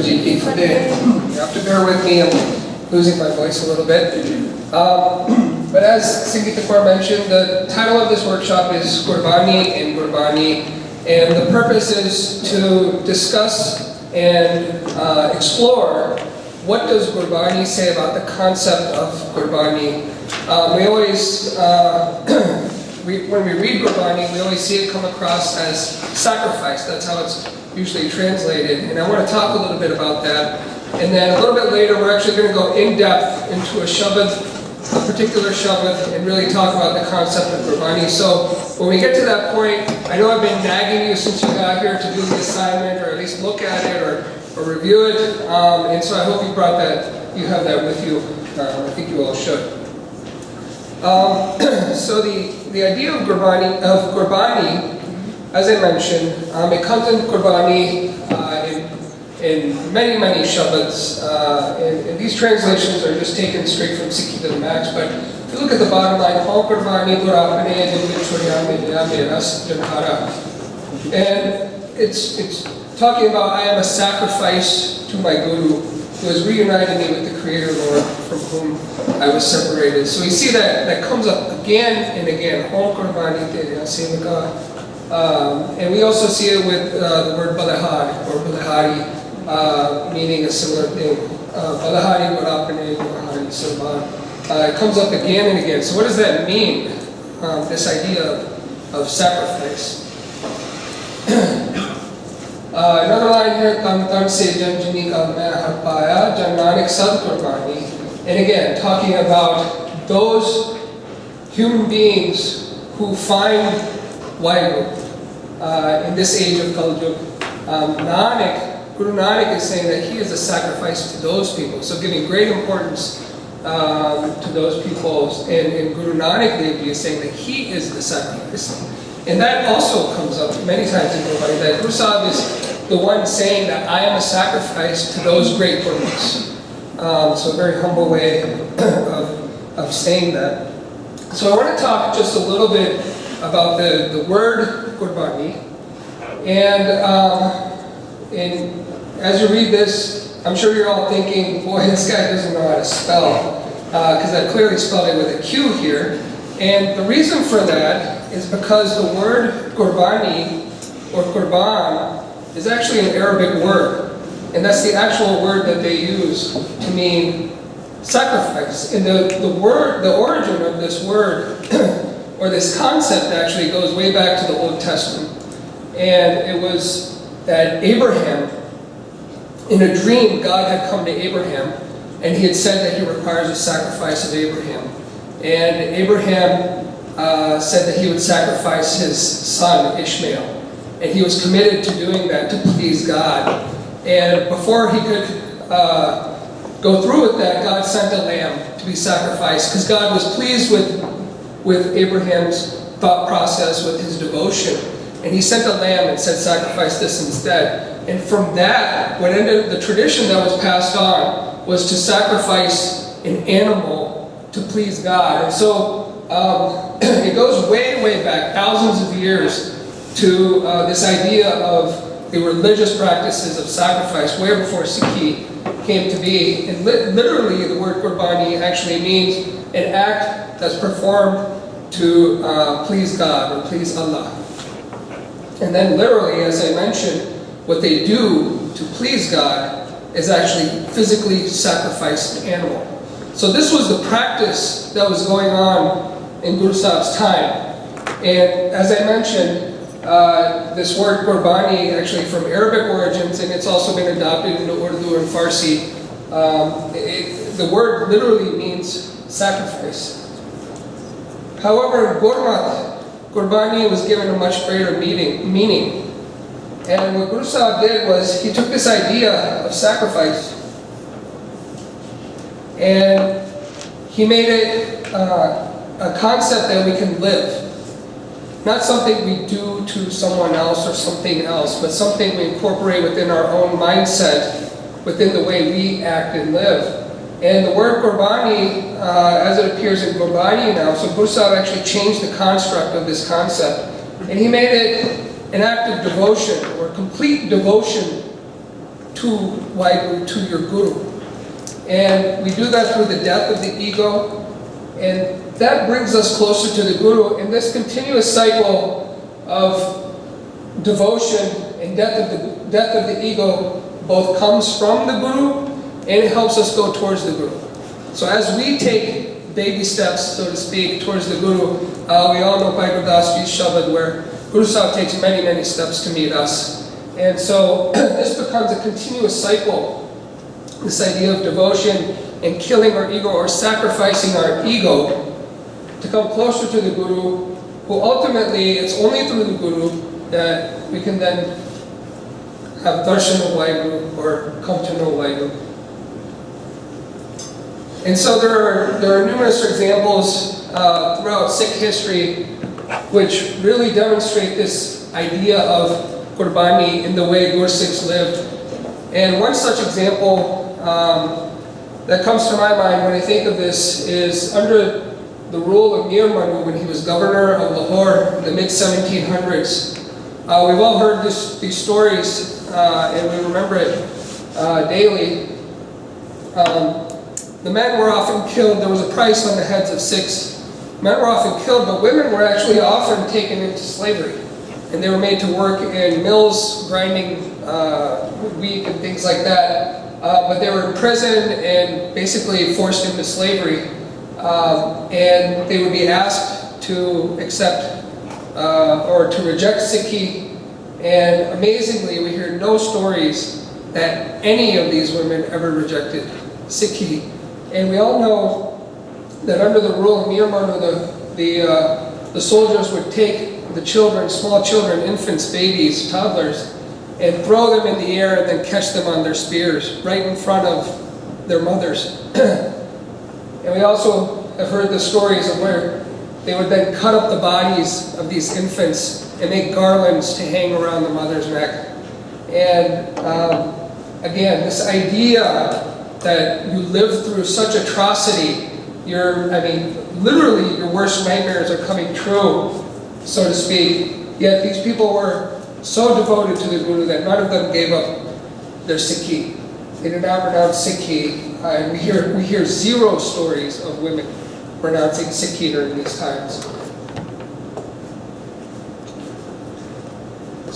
Ji Ki Fateh. You have to bear with me, I'm losing my voice a little bit. But as Sangeeta Kaur mentioned, the title of this workshop is Gurbani and Gurbani, and the purpose is to discuss and explore what does Gurbani say about the concept of Gurbani. We always, when we read Gurbani, we always see it come across as sacrifice. That's how it's usually translated, and I want to talk a little bit about that. And then a little bit later, we're actually going to go in depth into a particular Shabbat, and really talk about the concept of Gurbani. So when we get to that point, I know I've been nagging you since you got here to do the assignment, or at least look at it, or review it. And so I hope you brought that, you have that with you. I think you all should. So the idea of Gurbani, as I mentioned, it comes in Kurbani in many, many Shabbats, and these translations are just taken straight from Sikh to the max, but if you look at the bottom line, and it's talking about, I am a sacrifice to my Guru, who has reunited me with the Creator Lord from whom I was separated. So we see that comes up again and again, and we also see it with the word balahad or balahari, meaning a similar thing. Balahari, Barapane, Balahari, Sarban. It comes up again and again. So what does that mean, this idea of sacrifice? Another line here, Tam Tam Se Janjani Ka Main Har Paya, Jan Nanak Sad Kurbani. And again, talking about those human beings who find Waheguru in this age of Kal Yug. Guru Nanak is saying that he is a sacrifice to those people, so giving great importance to those people. And Guru Nanak Dev Ji is saying that he is the sacrifice. And that also comes up many times in Gurbani, that Guru Sahib is the one saying that I am a sacrifice to those great Gurus. So a very humble way of saying that. So I want to talk just a little bit about the word Gurbani. And as you read this, I'm sure you're all thinking, boy, this guy doesn't know how to spell, because I clearly spelled it with a Q here. And the reason for that is because the word Gurbani or Qurban is actually an Arabic word. And that's the actual word that they use to mean sacrifice. And the origin of this word, or this concept actually goes way back to the Old Testament. And it was that Abraham, in a dream, God had come to Abraham, and he had said that he requires a sacrifice of Abraham. And Abraham said that he would sacrifice his son, Ishmael. And he was committed to doing that to please God. And before he could go through with that, God sent a lamb to be sacrificed, because God was pleased with Abraham's thought process, with his devotion. And he sent a lamb and said, sacrifice this instead. And from that, what ended the tradition that was passed on was to sacrifice an animal to please God. And so it goes way, way back, thousands of years, to this idea of the religious practices of sacrifice, way before Sikhi came to be. And literally, the word Gurbani actually means an act that's performed to please God or please Allah. And then literally, as I mentioned, what they do to please God is actually physically sacrifice an animal. So this was the practice that was going on in Guru Sahib's time. And as I mentioned, this word Gurbani, actually from Arabic origins, and it's also been adopted into Urdu and Farsi. The word literally means sacrifice. However, in Gurmat, Gurbani was given a much greater meaning. And what Guru Sahib did was, he took this idea of sacrifice and he made it a concept that we can live. Not something we do to someone else or something else, but something we incorporate within our own mindset, within the way we act and live. And the word Gurbani, as it appears in Gurbani now, so Guru Sahib actually changed the construct of this concept. And he made it an act of devotion, or complete devotion to Waheguru, to your Guru. And we do that through the death of the ego, and that brings us closer to the Guru. And this continuous cycle of devotion and death of the ego both comes from the Guru and it helps us go towards the Guru. So as we take baby steps, so to speak, towards the Guru, we all know Bhai Gurdas Ji's Shabad where Guru Sahib takes many, many steps to meet us. And so this becomes a continuous cycle, this idea of devotion and killing our ego or sacrificing our ego to come closer to the Guru, who ultimately, it's only through the Guru that we can then have darshan of Waheguru or come to know Waheguru. And so there are numerous examples throughout Sikh history which really demonstrate this idea of Kurbani in the way Gursikhs lived. And one such example that comes to my mind when I think of this is under the rule of Mir Manu when he was governor of Lahore in the mid-1700s. We've all heard these stories and we remember it daily. The men were often killed. There was a price on the heads of Sikhs. Men were often killed, but women were actually often taken into slavery. And they were made to work in mills, grinding wheat and things like that. But they were imprisoned and basically forced into slavery. And they would be asked to accept or to reject Sikhi. And amazingly, we hear no stories that any of these women ever rejected Sikhi. And we all know that under the rule of Mir Manu, the soldiers would take the children, small children, infants, babies, toddlers, and throw them in the air and then catch them on their spears right in front of their mothers. And we also have heard the stories of where they would then cut up the bodies of these infants and make garlands to hang around the mother's neck. And again, this idea that you live through such atrocity, literally your worst nightmares are coming true, so to speak. Yet these people were so devoted to the Guru that none of them gave up their Sikhi. They did not renounce Sikhi, and we hear zero stories of women renouncing Sikhi during these times.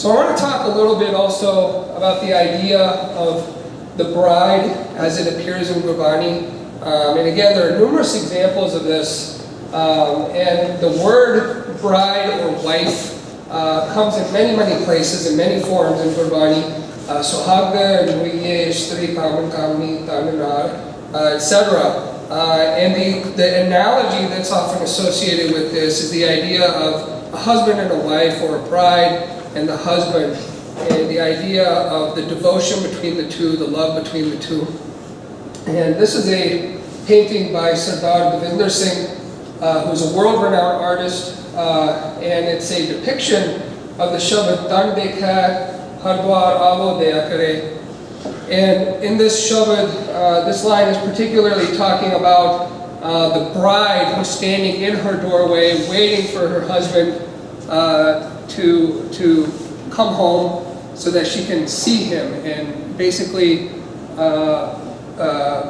So I want to talk a little bit also about the idea of the bride as it appears in Gurbani. And again, there are numerous examples of this. And the word bride or wife comes in many, many places, in many forms in Gurbani. Sohagda, Nuye, Shtri, Kaman, Kamni, Tananar, etc. And the analogy that's often associated with this is the idea of a husband and a wife, or a bride and the husband, and the idea of the devotion between the two, the love between the two. And this is a painting by Sardar Devinder Singh, who's a world-renowned artist, and it's a depiction of the Shabad Tan Dekha Hardwar Avo Daya Kare. And in this Shabad, this line is particularly talking about the bride who's standing in her doorway waiting for her husband to come home so that she can see him and basically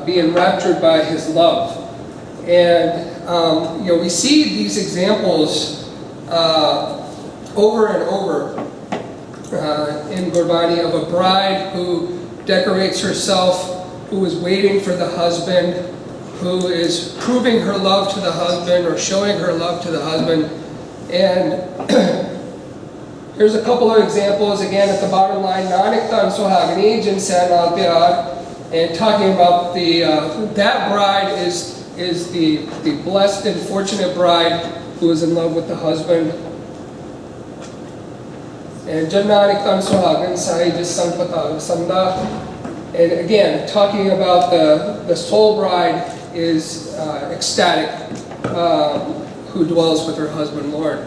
be enraptured by his love. And we see these examples over and over in Gurbani of a bride who decorates herself, who is waiting for the husband, who is proving her love to the husband or showing her love to the husband. And here's a couple of examples, again at the bottom line, Nanak Tan Sohagni Jin Sanal Pyar, and talking about that bride is the blessed and fortunate bride who is in love with the husband. And Jan Nanak Tan Sohagin Sai Jis Sanpata Sanda, and again talking about the soul bride is ecstatic, who dwells with her husband Lord.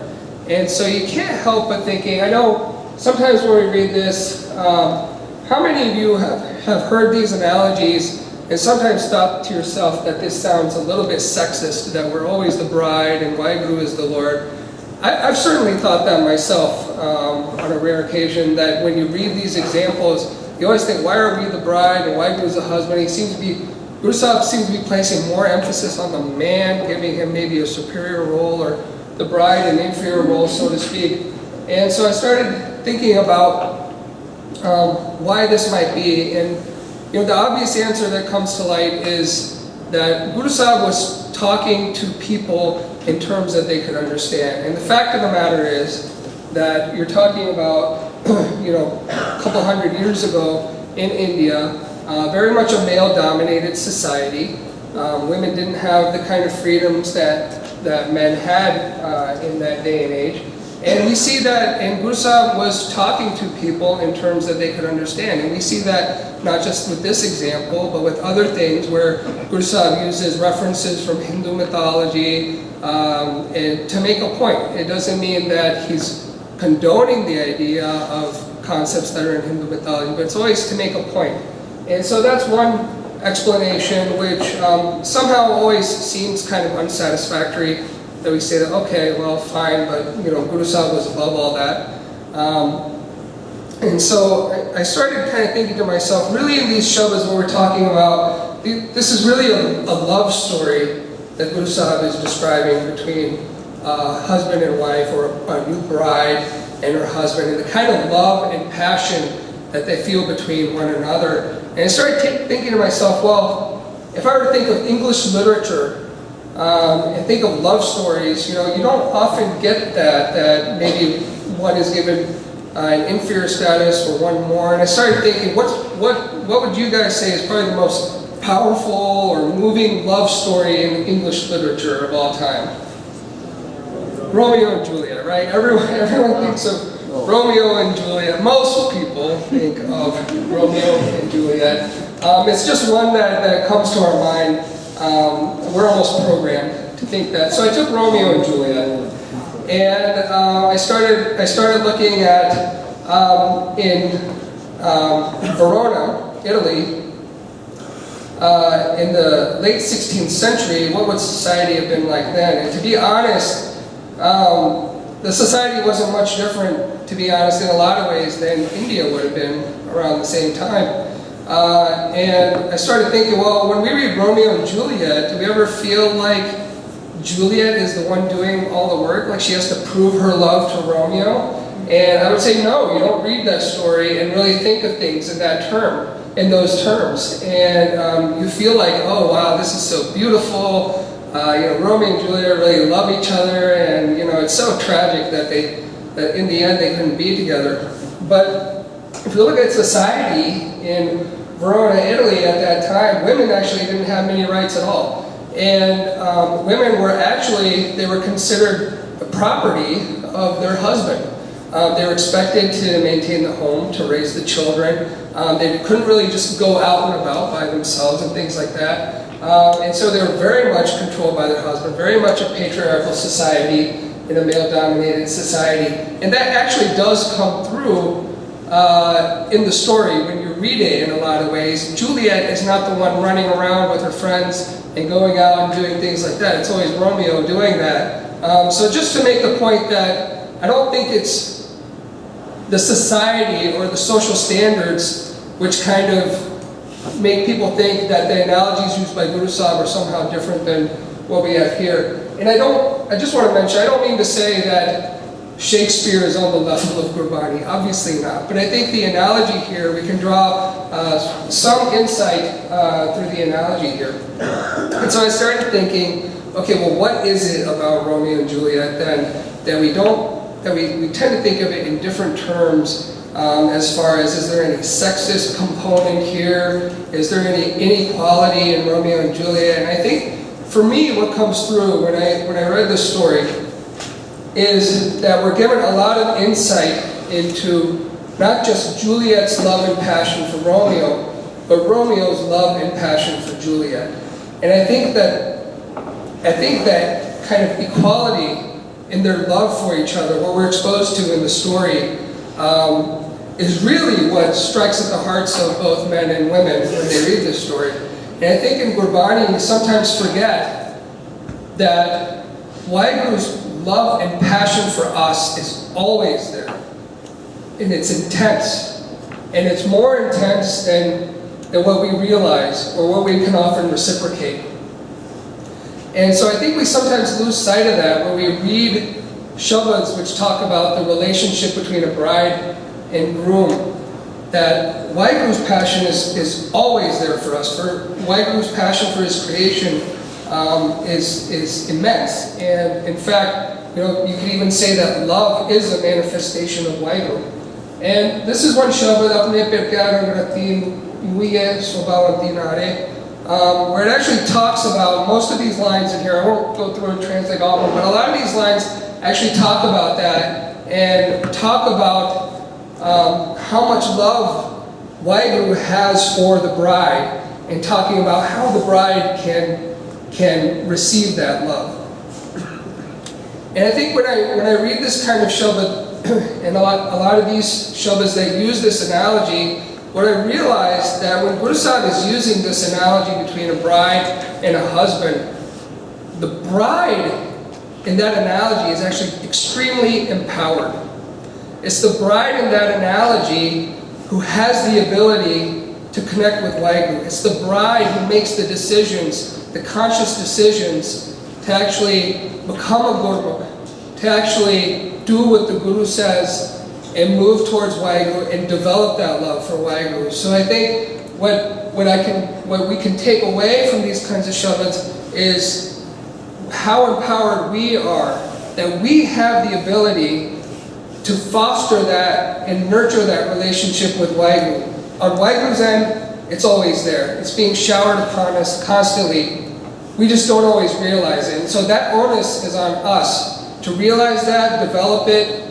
And so you can't help but thinking, I know sometimes when we read this, how many of you have heard these analogies and sometimes thought to yourself that this sounds a little bit sexist, that we're always the bride and Waheguru is the Lord? I've certainly thought that myself on a rare occasion, that when you read these examples, you always think, why are we the bride and why Guru's the husband? Guru Sahib seems to be placing more emphasis on the man, giving him maybe a superior role, or the bride an inferior role, so to speak. And so I started thinking about why this might be. And the obvious answer that comes to light is that Guru Sahib was talking to people in terms that they could understand. And the fact of the matter is that you're talking about, a couple hundred years ago in India, very much a male-dominated society. Women didn't have the kind of freedoms that men had in that day and age. And we see that, and Guru Sahib was talking to people in terms that they could understand. And we see that not just with this example, but with other things where Guru Sahib uses references from Hindu mythology and to make a point. It doesn't mean that he's condoning the idea of concepts that are in Hindu mythology, but it's always to make a point. And so that's one explanation which somehow always seems kind of unsatisfactory, that we say that, okay, well, fine, but Guru Sahib was above all that. And so I started kind of thinking to myself, really in these shabas when we're talking about, this is really a love story that Guru Sahib is describing between husband and wife, or a new bride and her husband, and the kind of love and passion that they feel between one another. And I started thinking to myself, well, if I were to think of English literature and think of love stories, you don't often get that maybe one is given an inferior status or one more. And I started thinking, what would you guys say is probably the most powerful or moving love story in English literature of all time? Romeo and Juliet, right? Everyone thinks of Romeo and Juliet. Most people think of Romeo and Juliet. It's just one that comes to our mind. We're almost programmed to think that. So I took Romeo and Juliet, and I started looking at in Verona, Italy, in the late 16th century. What would society have been like then? And to be honest, the society wasn't much different, to be honest, in a lot of ways than India would have been around the same time. And I started thinking, well, when we read Romeo and Juliet, do we ever feel like Juliet is the one doing all the work? Like she has to prove her love to Romeo? And I would say, no, you don't read that story and really think of things in those terms. And you feel like, oh, wow, this is so beautiful. Romeo and Juliet really love each other, and it's so tragic that in the end they couldn't be together. But if you look at society in Verona, Italy at that time, women actually didn't have many rights at all. And women were considered the property of their husband. They were expected to maintain the home, to raise the children. They couldn't really just go out and about by themselves and things like that. And so they were very much controlled by their husband, very much a patriarchal society in a male-dominated society. And that actually does come through in the story when you read it in a lot of ways. Juliet is not the one running around with her friends and going out and doing things like that. It's always Romeo doing that. So just to make the point that I don't think it's the society or the social standards which kind of make people think that the analogies used by Guru Sahib are somehow different than what we have here. And I just want to mention, I don't mean to say that Shakespeare is on the level of Gurbani, obviously not. But I think the analogy here, we can draw some insight through the analogy here. And so I started thinking, okay, well, what is it about Romeo and Juliet then that we tend to think of it in different terms? As far as, is there any sexist component here? Is there any inequality in Romeo and Juliet? And I think, for me, what comes through when I read this story is that we're given a lot of insight into not just Juliet's love and passion for Romeo, but Romeo's love and passion for Juliet. And I think that kind of equality in their love for each other, what we're exposed to in the story, is really what strikes at the hearts of both men and women when they read this story. And I think in Gurbani we sometimes forget that Waheguru's love and passion for us is always there. And it's intense. And it's more intense than what we realize or what we can often reciprocate. And so I think we sometimes lose sight of that when we read shabads which talk about the relationship between a bride and groom. That Waheguru's passion is always there for us. Waheguru's passion for his creation is immense. And in fact, you can even say that love is a manifestation of Waheguru. And this is one shabad, apne pe pyar ratin huiye sobhav dinare, where it actually talks about most of these lines in here. I won't go through and translate all of them, but a lot of these lines actually talk about that and talk about how much love Waheguru has for the bride, and talking about how the bride can receive that love. And I think when I read this kind of shabad, and a lot of these shabads that use this analogy, what I realized that when Guru Sahib is using this analogy between a bride and a husband, the bride in that analogy is actually extremely empowered. It's the bride in that analogy who has the ability to connect with Waheguru. It's the bride who makes the decisions, the conscious decisions, to actually become a Gurmat, to actually do what the Guru says and move towards Waheguru and develop that love for Waheguru. So I think what we can take away from these kinds of shabads is how empowered we are, that we have the ability to foster that and nurture that relationship with Waheguru. On Waheguru's end, it's always there. It's being showered upon us constantly. We just don't always realize it. And so that onus is on us to realize that, develop it,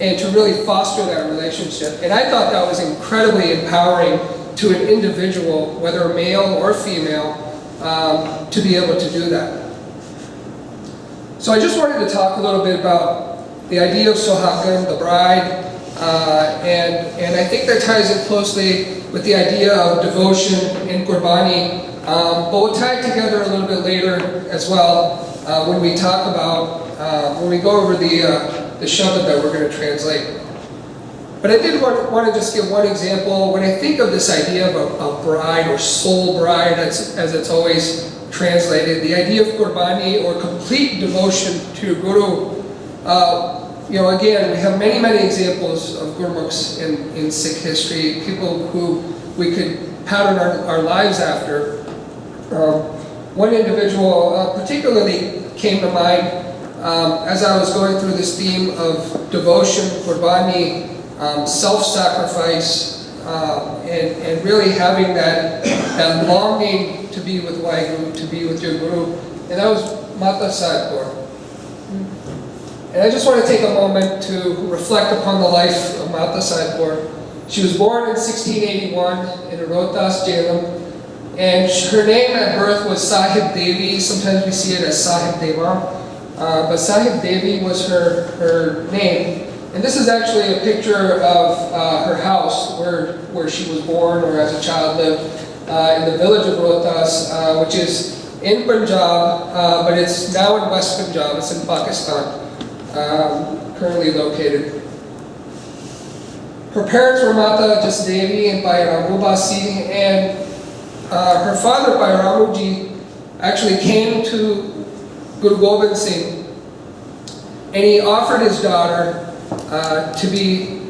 and to really foster that relationship. And I thought that was incredibly empowering to an individual, whether male or female, to be able to do that. So I just wanted to talk a little bit about the idea of Sohagan, the bride, and I think that ties in closely with the idea of devotion in Gurbani, but we'll tie it together a little bit later as well when we talk about, when we go over the shabad that we're going to translate. But I did want to just give one example. When I think of this idea of a bride or soul bride, as it's always translated, the idea of Gurbani or complete devotion to Guru, again, we have many, many examples of Gurmukhs in Sikh history, people who we could pattern our lives after. One individual particularly came to mind as I was going through this theme of devotion, Kurbani, self-sacrifice, and really having that longing to be with Waheguru, to be with your Guru, and that was Mata Sahib. And I just want to take a moment to reflect upon the life of Mata Sahib. She was born in 1681 in Rohtas, Jhelum, and her name at birth was Sahib Devi. Sometimes we see it as Sahib Deva, but Sahib Devi was her name. And this is actually a picture of her house where she was born or as a child lived in the village of Rohtas, which is in Punjab, but it's now in West Punjab. It's in Pakistan. Currently located. Her parents were Mata Jas Devi and Bayaramu Basi, and her father Bayaramuji actually came to Guru Gobind Singh, and he offered his daughter to be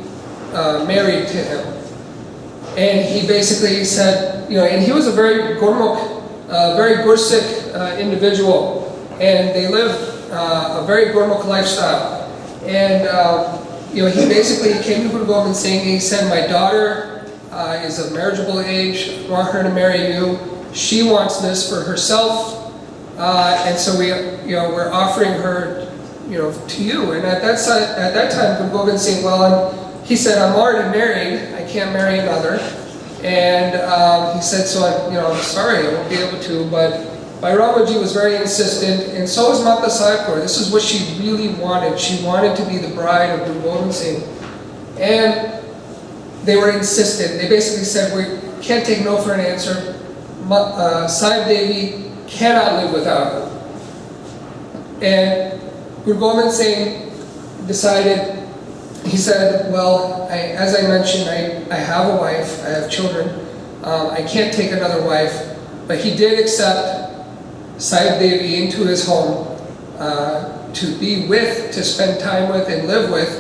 married to him. And he basically said, and he was a very Gurmukh, very Gursikh individual, and they lived a very Gurmukh lifestyle. And he basically came to Guru Gobind Singh and he said, my daughter is of marriageable age, I want her to marry you. She wants this for herself, and so we're offering her to you. And at that time, Guru Gobind Singh, he said, I'm already married, I can't marry another. And he said, so I'm sorry, I won't be able to, but Bayaramuji was very insistent, and so was Mata Sahib. This is what she really wanted. She wanted to be the bride of Guru Gobind Singh. And they were insistent. They basically said, we can't take no for an answer. Sahib Devi cannot live without her. And Guru Gobind Singh decided he said, well, as I mentioned, I have a wife, I have children, I can't take another wife, but he did accept Sahib Devi into his home to be with, to spend time with and live with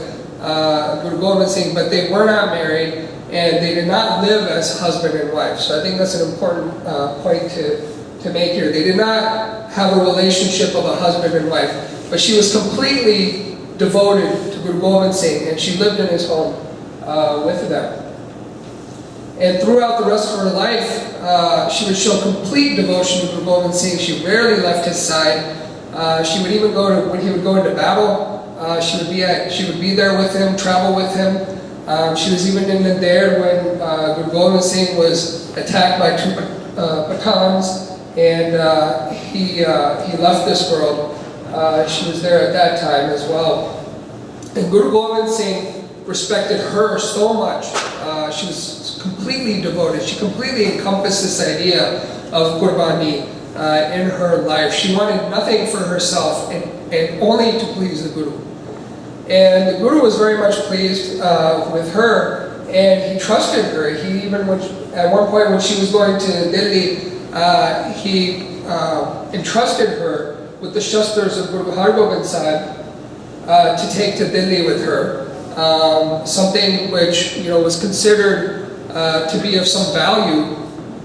Guru Gobind Singh, but they were not married and they did not live as husband and wife. So I think that's an important point to make here. They did not have a relationship of a husband and wife, but she was completely devoted to Guru Gobind Singh and she lived in his home with them. And throughout the rest of her life, she would show complete devotion to Guru Gobind Singh. She rarely left his side. She would even go to, when he would go into battle, she would be there with him, travel with him. She was even in there when Guru Gobind Singh was attacked by two Pathans, and he left this world. She was there at that time as well. And Guru Gobind Singh respected her so much. She was completely devoted. She completely encompassed this idea of Kurbani in her life. She wanted nothing for herself and only to please the Guru. And the Guru was very much pleased with her, and he trusted her. He even, at one point when she was going to Delhi, he entrusted her with the Shastras of Guru Hargobind Sahib to take to Delhi with her. Something which was considered to be of some value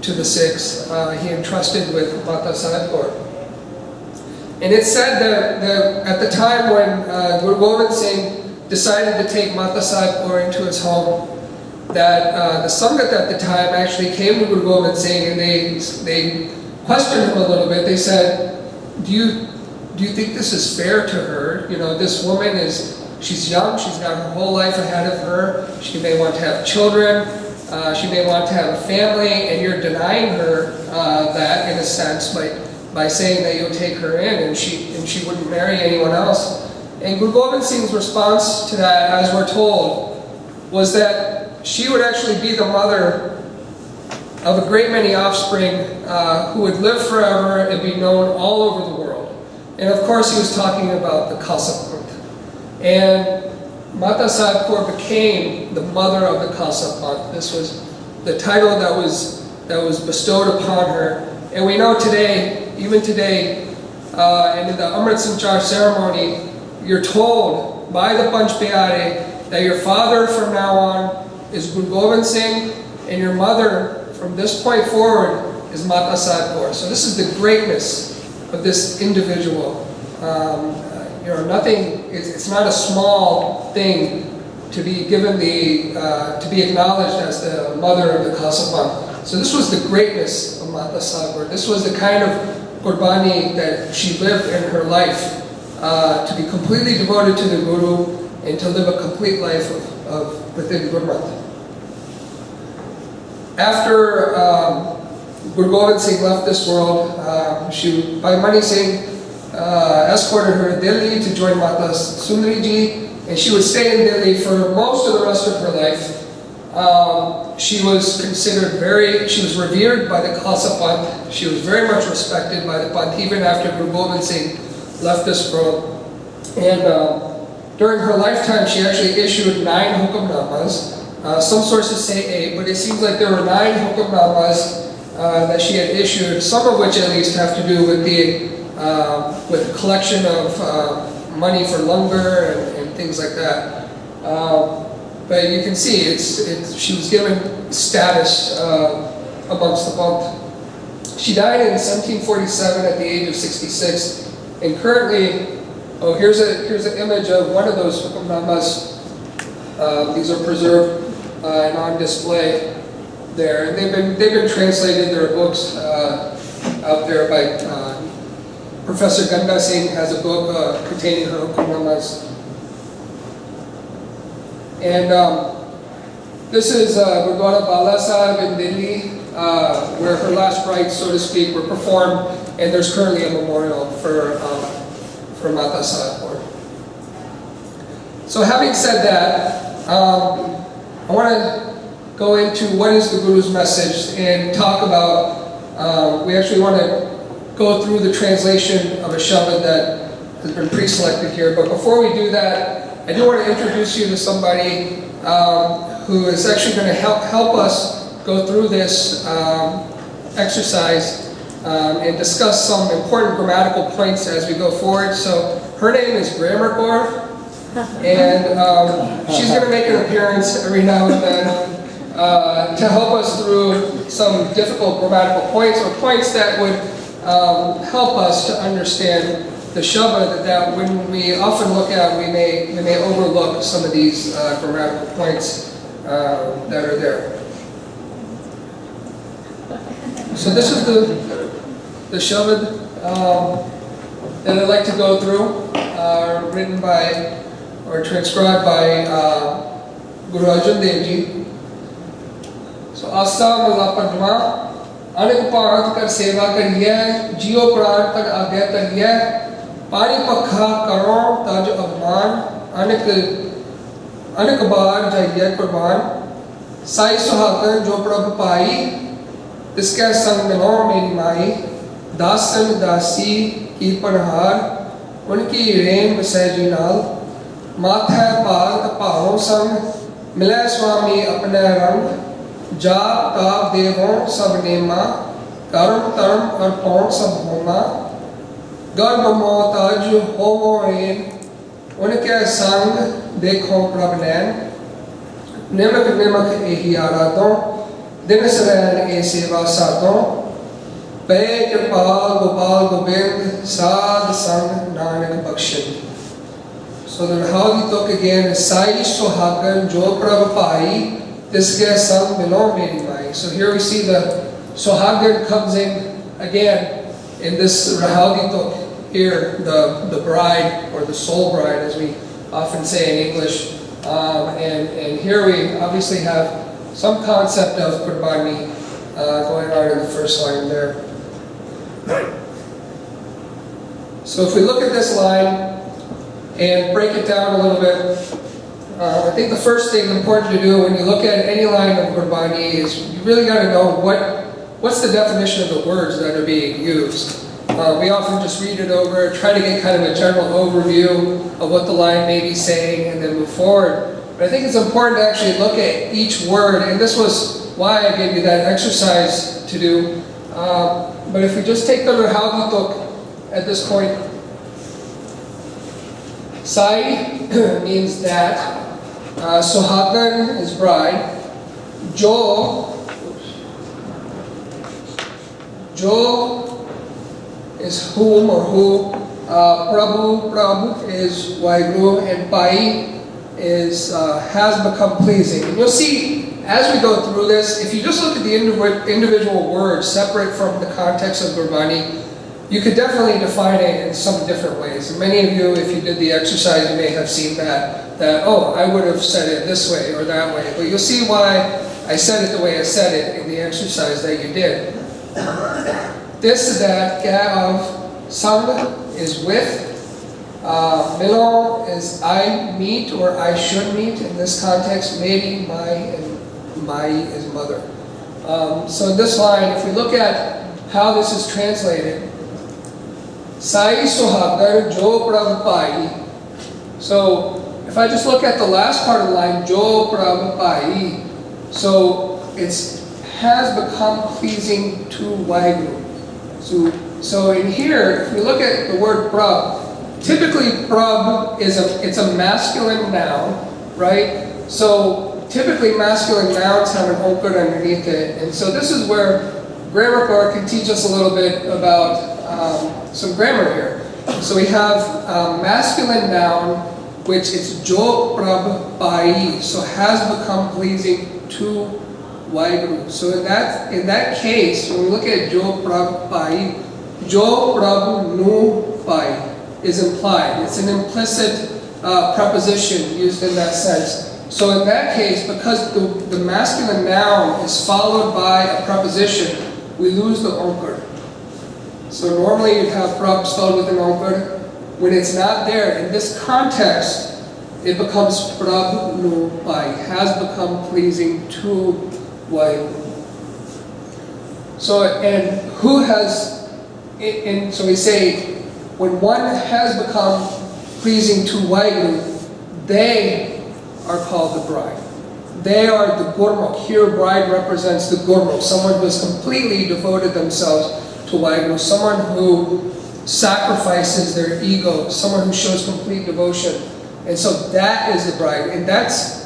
to the Sikhs. He entrusted with Mata Sahib Kaur. And it's said that at the time when Guru Gobind Singh decided to take Mata Sahib Kaur into his home, that the Sangat at the time actually came to Guru Gobind Singh and they questioned him a little bit. They said, do you think this is fair to her? This woman she's young, she's got her whole life ahead of her, she may want to have children, she may want to have a family, and you're denying her that in a sense by saying that you'll take her in and she wouldn't marry anyone else. And Guru Gobind Singh's response to that, as we're told, was that she would actually be the mother of a great many offspring who would live forever and be known all over the world. And of course he was talking about the Khalsa Panth. And Mata Sahib Kaur became the mother of the Khalsa Panth. This was the title that was bestowed upon her. And we know today, even today, and in the Amrit Sanchar ceremony, you're told by the Panch Pyare that your father from now on is Guru Gobind Singh, and your mother from this point forward is Mata Sahib Kaur. So this is the greatness of this individual. It's not a small thing to be given to be acknowledged as the mother of the Khalsa Panth. So this was the greatness of Mata Sahib Kaur. This was the kind of Gurbani that she lived in her life, to be completely devoted to the Guru and to live a complete life within Gurmat. After Guru Gobind Singh left this world, Bhai Mani Singh escorted her to Delhi to join Mata Sundari Ji, and she would stay in Delhi for most of the rest of her life. She was revered by the Khalsa Panth. She was very much respected by the Panth even after Guru Gobind Singh left this world. And during her lifetime, she actually issued 9 hukamnamas. Some sources say 8, but it seems like there were 9 hukamnamas that she had issued, some of which at least have to do with the collection of money for langar and things like that. But you can see, she was given status amongst the Panth. She died in 1747 at the age of 66, and currently, here's an image of one of those hukamnamas. These are preserved and on display there, and they've been translated. There are books out there by Professor Ganga Singh has a book containing her hukamnamas. And this is Gurdwara Bala Sahib in Delhi, where her last rites, so to speak, were performed, and there's currently a memorial for Mata Sahib Kaur. So having said that, I want to go into what is the Guru's message and talk about, we actually want to go through the translation of a shabad that has been pre-selected here, but before we do that, I do want to introduce you to somebody who is actually going to help us go through this exercise and discuss some important grammatical points as we go forward. So her name is Grammar Core, and she's going to make an appearance every now and then to help us through some difficult grammatical points or points that would help us to understand the Shabad that when we often look at, we may overlook some of these grammatical points that are there. So this is the Shabad that I'd like to go through, written by or transcribed by Guru Arjan Dev Ji. So Asa Malapadma Anik Parat Kar Seva Kariye Jio Pran Tak Agya Kariye Pani Pakha Karo Taj Abman Anik Bar Jaiye Kurban Sai Suhagan Jo Prabh Pai Tiske Sang Milo Meri Mai Dasan Dasi Ki Panhar Unki Rain Masai Nal Matha Pag Paho Sang Mila Swami Apne Rang जाप ताप देवों सब नेमा कर्म कर्म और पौन सब होमा गर्भ मोताज होमो रेन उनके संग देखो प्रभ नैन निमक निमक एही आराधों दिन सरैन ए सेवा साधों पे कृपाल गोपाल गोविंद साध संग Nanak बख्शिन. So the Rahagi Tuk again is Sai Sohagan Jo Prabh Pai Tiske Sang Milo Meri Mai. So here we see the Sohagan comes in again in this Rahagi Tuk here, the bride or the soul bride as we often say in English. And here we obviously have some concept of Kurbani going on in the first line there. So if we look at this line and break it down a little bit, I think the first thing important to do when you look at any line of Gurbani is you really got to know what's the definition of the words that are being used. We often just read it over, try to get kind of a general overview of what the line may be saying and then move forward. But I think it's important to actually look at each word, and this was why I gave you that exercise to do. But if we just take the Rahagi Tuk at this point, Sai means that, Sohagan is bride, Jo is whom or who, Prabhu is Waheguru, and Pai is has become pleasing. And you'll see as we go through this, if you just look at the individual words separate from the context of Gurbani, you could definitely define it in some different ways. And many of you, if you did the exercise, you may have seen that oh, I would have said it this way or that way. But you'll see why I said it the way I said it in the exercise that you did. This, that, of, sang is with, milo is I meet or I should meet. In this context, maybe, my, and my is mother. So in this line, if we look at how this is translated, Sai Sohagar Jo Prabh Pai. So if I just look at the last part of the line, Jo Prabh Pai, so it's has become pleasing to Waheguru. So in here, if we look at the word Prabh, typically Prabh is a masculine noun, right? So typically masculine nouns have an onkar underneath it, and so this is where Grammar Core can teach us a little bit about some grammar here. So we have masculine noun, which is Jo Prabh Pai, so has become pleasing to Waheguru. So in that case, when we look at Jo Prabh Pai, Jo Prabh Nu Pai is implied. It's an implicit preposition used in that sense. So in that case, because the masculine noun is followed by a preposition, we lose the onkar. So normally you'd have Prabh spelled with an onkar. When it's not there, in this context, it becomes Prabh Nu Pai, has become pleasing to Waheguru. So, and who has, so we say, when one has become pleasing to Waheguru, they are called the bride. They are the Gurmat. Here, bride represents the Gurmat, someone who has completely devoted themselves to Waheguru, someone who sacrifices their ego, someone who shows complete devotion. And so that is the bride, and that's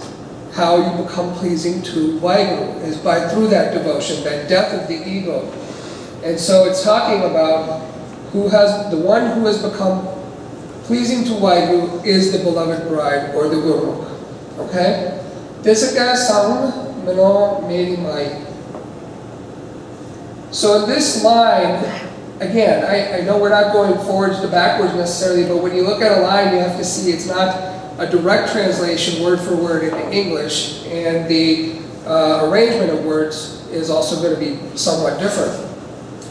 how you become pleasing to Waheguru, is through that devotion, that death of the ego. And so it's talking about the one who has become pleasing to Waheguru is the beloved bride, or the Gurmukh. Okay? Tisaka sang mano meri mai. So in this line, again, I know we're not going forwards to backwards necessarily, but when you look at a line, you have to see it's not a direct translation word for word into English, and the arrangement of words is also going to be somewhat different.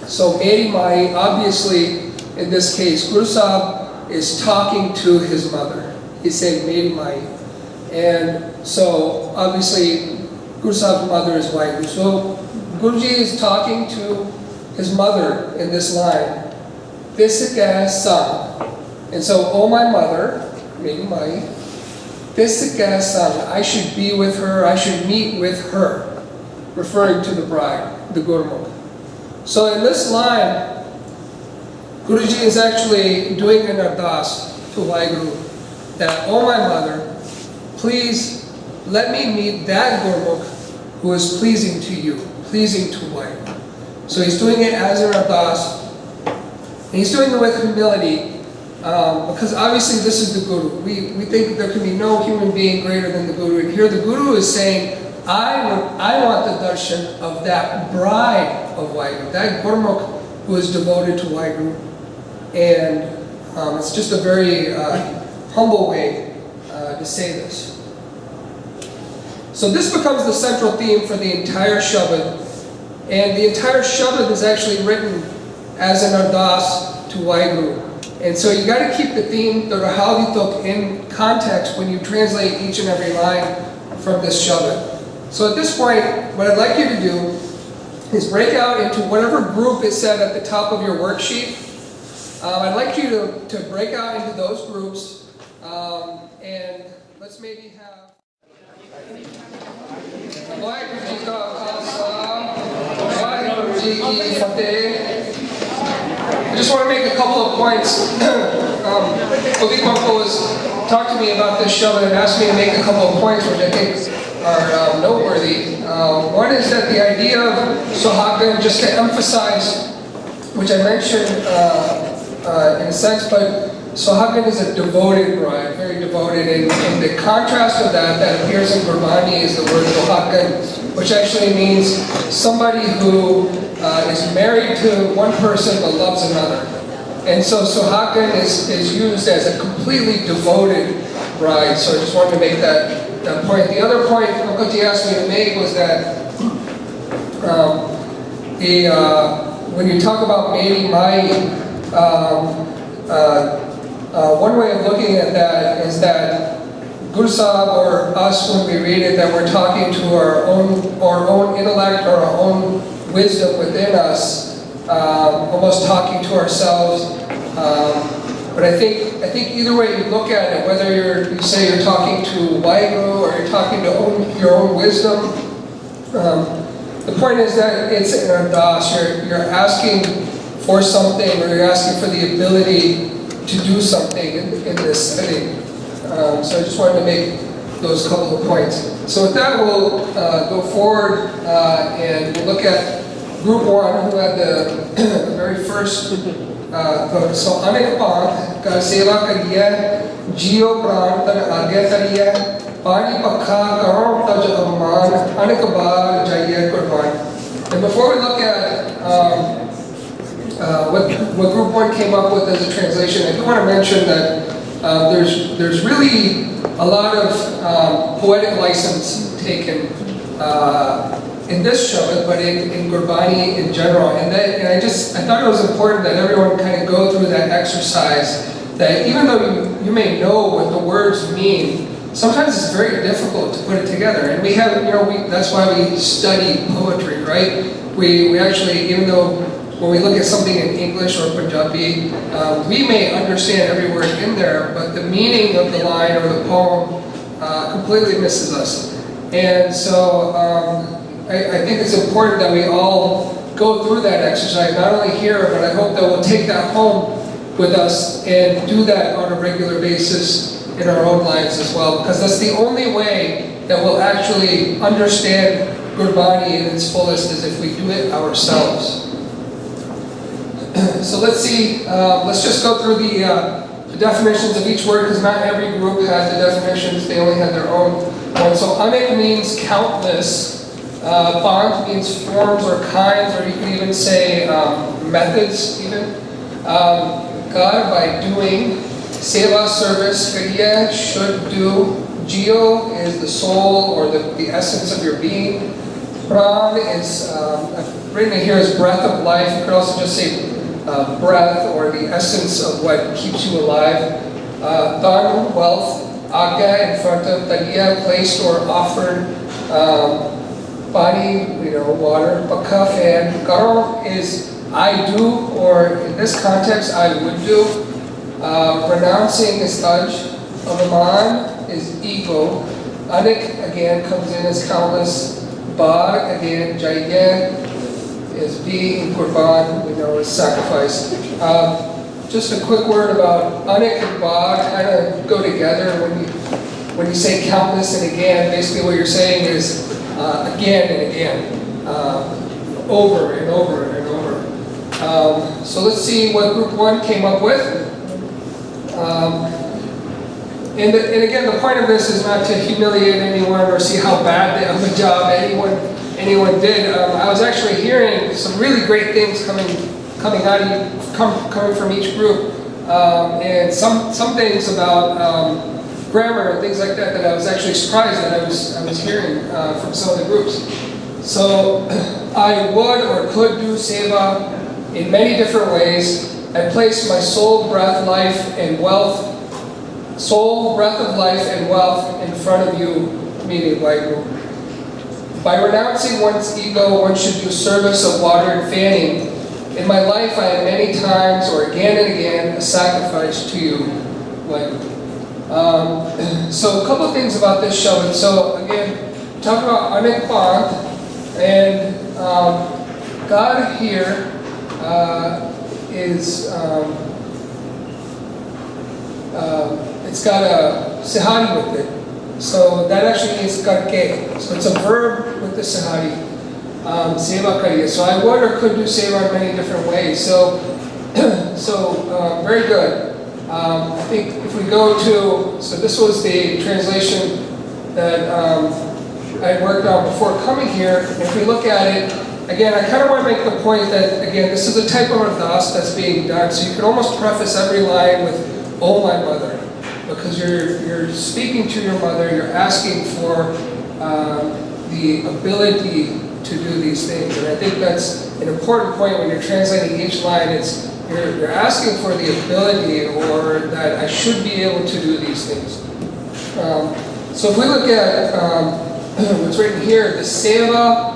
So Meri Mai, obviously, in this case, Guru Sahib is talking to his mother. He's saying Meri Mai. And so, obviously, Guru Sahib's mother is Waheguru. So Guruji is talking to his mother in this line. Tisaka sang. And so, oh my mother, Meri Mai, Tisaka sang, I should be with her, I should meet with her, referring to the bride, the Gurmukh. So in this line, Guruji is actually doing an ardas to Waheguru, that, oh my mother, please let me meet that Gurmukh who is pleasing to you, pleasing to Waheguru. So he's doing it as an ardas, and he's doing it with humility, because obviously this is the Guru. We think there can be no human being greater than the Guru. And here the Guru is saying, I want the darshan of that bride of Waheguru, that Gurmukh who is devoted to Waheguru. And it's just a very humble way to say this. So this becomes the central theme for the entire Shabad. And the entire Shabad is actually written as an ardas to Waheguru. And so you got to keep the theme, the Rahal in context when you translate each and every line from this Shabad. So at this point, what I'd like you to do is break out into whatever group is set at the top of your worksheet. I'd like you to break out into those groups, and let's maybe have... I just want to make a couple of points. Ovi Kwampo has talked to me about this Shabad and asked me to make a couple of points which I think are noteworthy. One is that the idea of Sohagan, just to emphasize, which I mentioned in a sense, but Sohagan is a devoted bride, very devoted, and the contrast of that appears in Gurbani is the word Sohagan, which actually means somebody who is married to one person but loves another. And so Sohagan is used as a completely devoted bride, so I just wanted to make that point. The other point Mukherjee asked me to make was that when you talk about Meri Mai, one way of looking at that is that Guru Sahib or us, when we read it, that we're talking to our own intellect or our own wisdom within us, almost talking to ourselves. But I think either way you look at it, whether you say you're talking to Waheguru or you're talking to your own wisdom, the point is that it's an ardas. You're asking for something, or you're asking for the ability to do something in this setting. So I just wanted to make those couple of points. So with that, we'll go forward and we'll look at Group 1, who had the very first book. So Anek Panth ka seva kariya, Jio Pran tan agya kariya, Pani Pakha karon taj amman, Anek Bar jaiya Kurbani. And before we look at what Group 1 came up with as a translation, I do want to mention that there's really a lot of poetic license taken in this Shabad, but in Gurbani in general. And I thought it was important that everyone kind of go through that exercise, that even though you may know what the words mean, sometimes it's very difficult to put it together. And we have, that's why we study poetry, right? We actually, even though when we look at something in English or Punjabi, we may understand every word in there, but the meaning of the line or the poem completely misses us. And so I think it's important that we all go through that exercise, not only here, but I hope that we'll take that home with us and do that on a regular basis in our own lives as well, because that's the only way that we'll actually understand Gurbani in its fullest, is if we do it ourselves. So let's see, let's just go through the definitions of each word, because not every group has the definitions, they only have their own one. So anek means countless, bant means forms or kinds, or you can even say methods even. God by doing, seva service, kariya should do, Jio is the soul or the essence of your being, Pran is, I've written it here as breath of life. You could also just say breath or the essence of what keeps you alive. Dhan, wealth, Agya in front of, Tadiya, placed or offered, Bani, water, Bakaf, and Garam is I do, or in this context, I would do. Renouncing is Taj, Avaman is ego. Anik again comes in as countless. Bar again, Jaiya is being Kurban, we know is sacrifice. Just a quick word about Anik and Bar kind of go together when you say countless and again. Basically, what you're saying is again and again, over and over and over. So let's see what Group 1 came up with. And again, the point of this is not to humiliate anyone or see how bad of a job anyone did. I was actually hearing some really great things coming from each group, and some things about grammar and things like that I was actually surprised that I was hearing from some of the groups. So I would or could do seva in many different ways. I place my soul, breath, life, and wealth. Soul, breath of life, and wealth in front of you, meaning Waigu. By renouncing one's ego, one should do service of water and fanning. In my life, I have many times, or again and again, a sacrifice to you, Waigu. So a couple of things about this show. So again, talk about Anek Pant, and God here is. It's got a sihari with it. So that actually means karke. So it's a verb with the sihari. Seva kariya. So I would or could do seva in many different ways. So very good. I think if we go to, so this was the translation that I worked on before coming here. If we look at it, again, I kind of want to make the point that, again, this is a type of ardas that's being done. So you can almost preface every line with, "Oh, my mother," because you're speaking to your mother, you're asking for the ability to do these things. And I think that's an important point when you're translating each line. It's you're asking for the ability, or that I should be able to do these things. So if we look at what's written here, the seva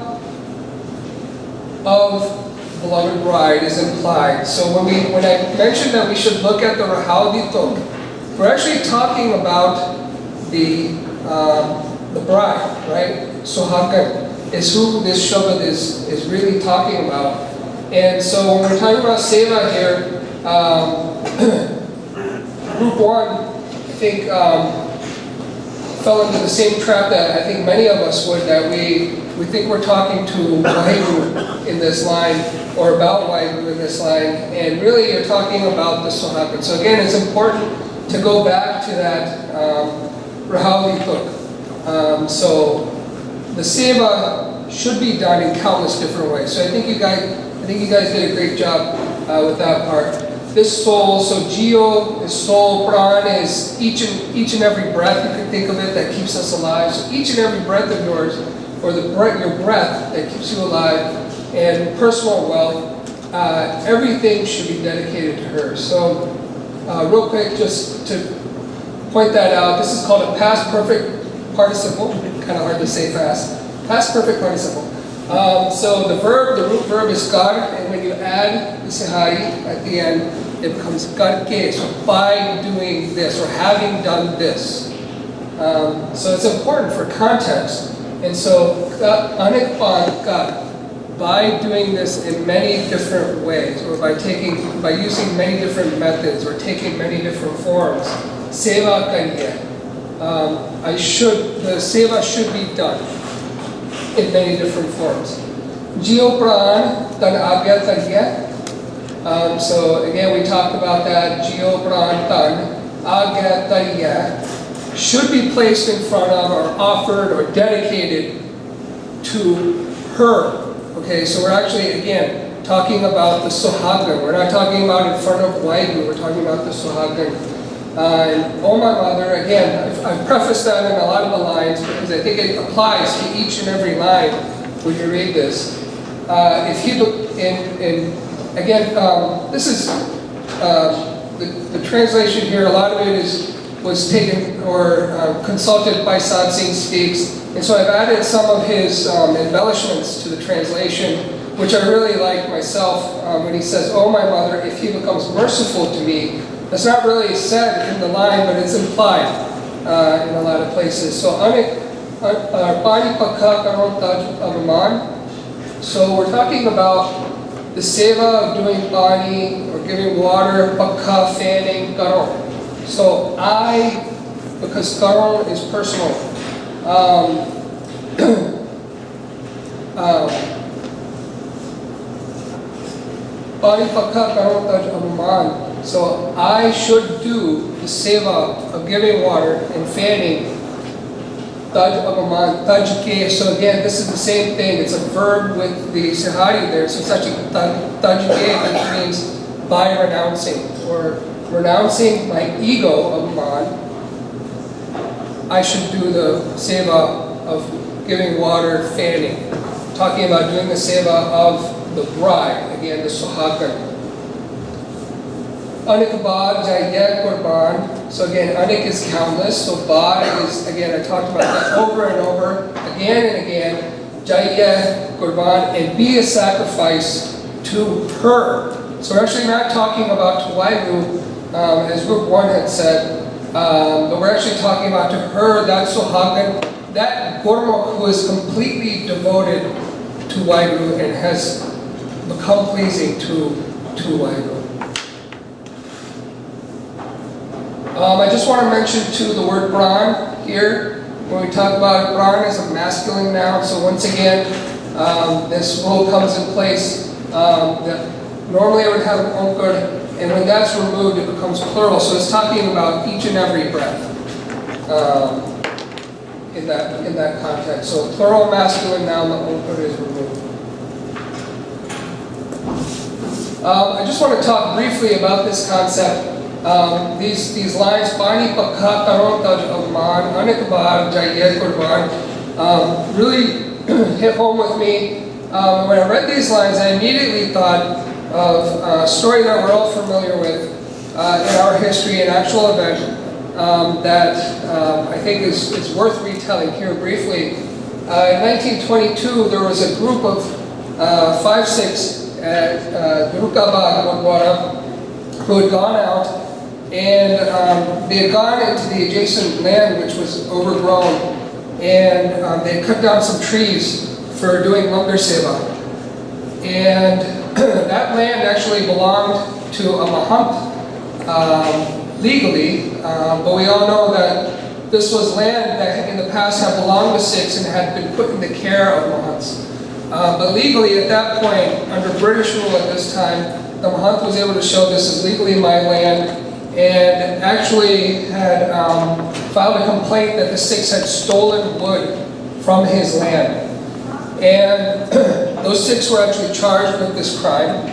of beloved bride is implied. So when I mentioned that we should look at the Rahal Ditok, we're actually talking about the bride, right? Sohagan is who this Shabbat is really talking about. And so when we're talking about seva here, Group 1, I think, fell into the same trap that I think many of us would, that we think we're talking to Wahegu in this line, or about Wahegu in this line, and really you're talking about the Sohagan. So again, it's important to go back to that Rahal Ditok. So the seva should be done in countless different ways. So I think you guys did a great job with that part. This soul, so Jio is soul, Pran is each and every breath, you can think of it, that keeps us alive. So each and every breath of yours, or your breath that keeps you alive, and personal wealth, everything should be dedicated to her. So real quick, just to point that out, this is called a past perfect participle. Kind of hard to say fast. Past perfect participle. So the root verb is gar, and when you add the sihari at the end, it becomes garke. So by doing this, or having done this. So it's important for context. And so, by doing this in many different ways, or by using many different methods, or taking many different forms, seva kariye. The seva should be done in many different forms. Jio pran tan agya kariye. So again, we talked about that. Jio pran tan agya kariye should be placed in front of, or offered, or dedicated to her. Okay, so we're actually, again, talking about the Sohagan. We're not talking about in front of Waigu, we're talking about the Sohagan. And oh my mother, again, I've prefaced that in a lot of the lines because I think it applies to each and every line when you read this. This is the translation here. A lot of it was taken or consulted by Sant Singh Speaks. And so I've added some of his embellishments to the translation, which I really like myself when he says, oh my mother, if he becomes merciful to me. That's not really said in the line, but it's implied in a lot of places. So, so we're talking about the seva of doing pani, or giving water, pakha, fanning, karon. So because karon is personal. So I should do the seva of giving water and fanning. So again, this is the same thing. It's a verb with the sihari there. So it's actually tajke, which means by renouncing, or renouncing my ego of man. I should do the seva of giving water, fanning. Talking about doing the seva of the bride, again, the sohagan. Anik bad jayya Kurban. So again, anik is countless. So bad is, again, I talked about that over and over, again and again. Jayya Kurban, and be a sacrifice to her. So we're actually not talking about Tuwaigu, as Group 1 had said, but we're actually talking about to her, that sohagan, that Gurmat who is completely devoted to Waigu and has become pleasing to Waigu. I just want to mention too the word Bran here. When we talk about Bran as a masculine noun, so once again, this rule comes in place that normally it would have an onkar, and when that's removed, it becomes plural. So it's talking about each and every breath in that context. So plural masculine noun, the onkar is removed. I just want to talk briefly about this concept. These lines, Pani Pakha Karon Taj Avman, Anikbar Jayya Kurban, really hit home with me. When I read these lines, I immediately thought of a story that we're all familiar with in our history, an actual event that I think is worth retelling here briefly. In 1922, there was a group of 5 Sikhs at Durgabad, Gurdwara, who had gone out, and they had gone into the adjacent land, which was overgrown, and they had cut down some trees for doing langar seva. And that land actually belonged to a mahant legally, but we all know that this was land that in the past had belonged to Sikhs and had been put in the care of mahants. But legally at that point, under British rule at this time, the mahant was able to show this is legally my land, and actually had filed a complaint that the Sikhs had stolen wood from his land. And those Sikhs were actually charged with this crime.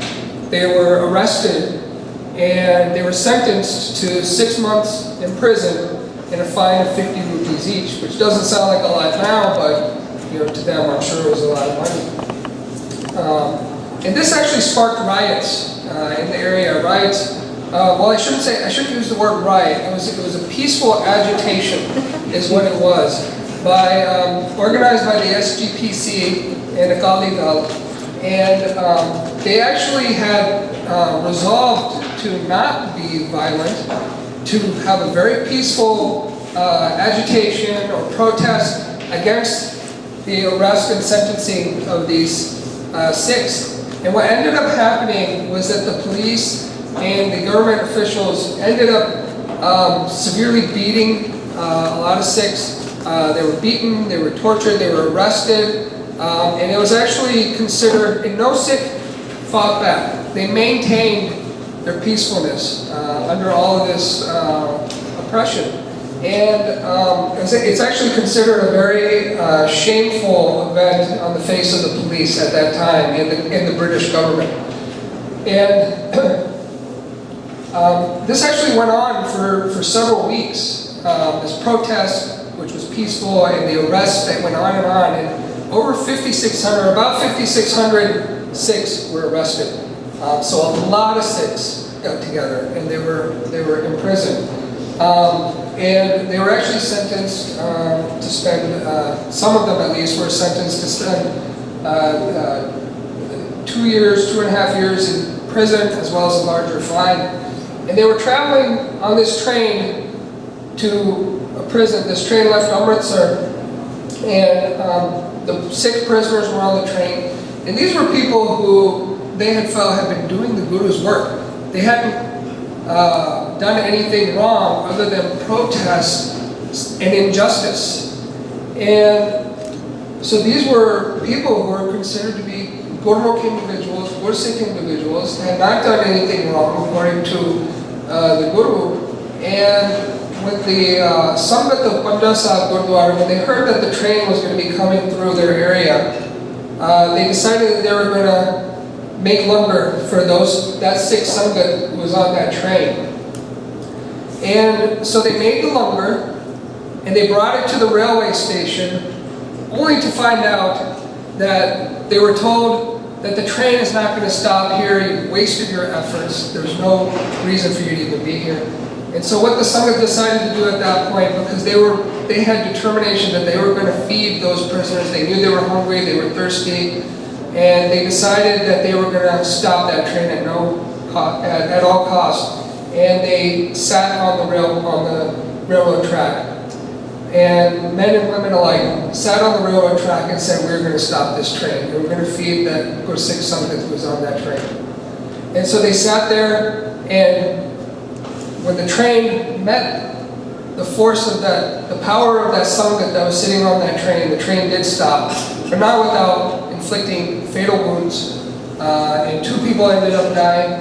They were arrested, and they were sentenced to 6 months in prison and a fine of 50 rupees each, which doesn't sound like a lot now, but to them I'm sure it was a lot of money. And this actually sparked riots in the area. Riots. Well, I shouldn't use the word riot. It was a peaceful agitation, is what it was, organized by the SGPC and Akali Dal, and they actually had resolved to not be violent, to have a very peaceful agitation or protest against the arrest and sentencing of these Sikhs. And what ended up happening was that the police and the government officials ended up severely beating a lot of Sikhs. They were beaten, they were tortured, they were arrested, and it was actually considered, and no Sikh fought back. They maintained their peacefulness under all of this oppression. And it's actually considered a very shameful event on the face of the police at that time in the British government. And this actually went on for several weeks. This protest, which was peaceful, and the arrests that went on, and over 5,600, about 5,600 Sikhs were arrested. So a lot of Sikhs got together, and they were imprisoned. And they were actually sentenced to spend, some of them at least were sentenced to spend 2 years, 2.5 years in prison, as well as a larger fine. And they were traveling on this train to a prison. This train left Amritsar, and the Sikh prisoners were on the train. And these were people who they had felt had been doing the Guru's work. They hadn't done anything wrong other than protest and injustice. And so these were people who were considered to be Gurmukh individuals, Sikh individuals, had not done anything wrong according to the Guru. And with the Sangat of Panja Sahib Gurdwara, when they heard that the train was going to be coming through their area, they decided that they were going to make lumber for that Sikh Sangat who was on that train. And so they made the lumber, and they brought it to the railway station, only to find out that they were told that the train is not going to stop here, you've wasted your efforts, there's no reason for you to even be here. And so what the Sangat decided to do at that point, because they had determination that they were going to feed those prisoners, they knew they were hungry, they were thirsty, and they decided that they were going to stop that train at all costs. And they sat on the railroad track. And men and women alike sat on the railroad track and said, we're going to stop this train. And we're going to feed that Sikh Sangat who was on that train. And so they sat there, and when the train met the force of the power of that Sangat that was sitting on that train, the train did stop, but not without inflicting fatal wounds. And 2 people ended up dying.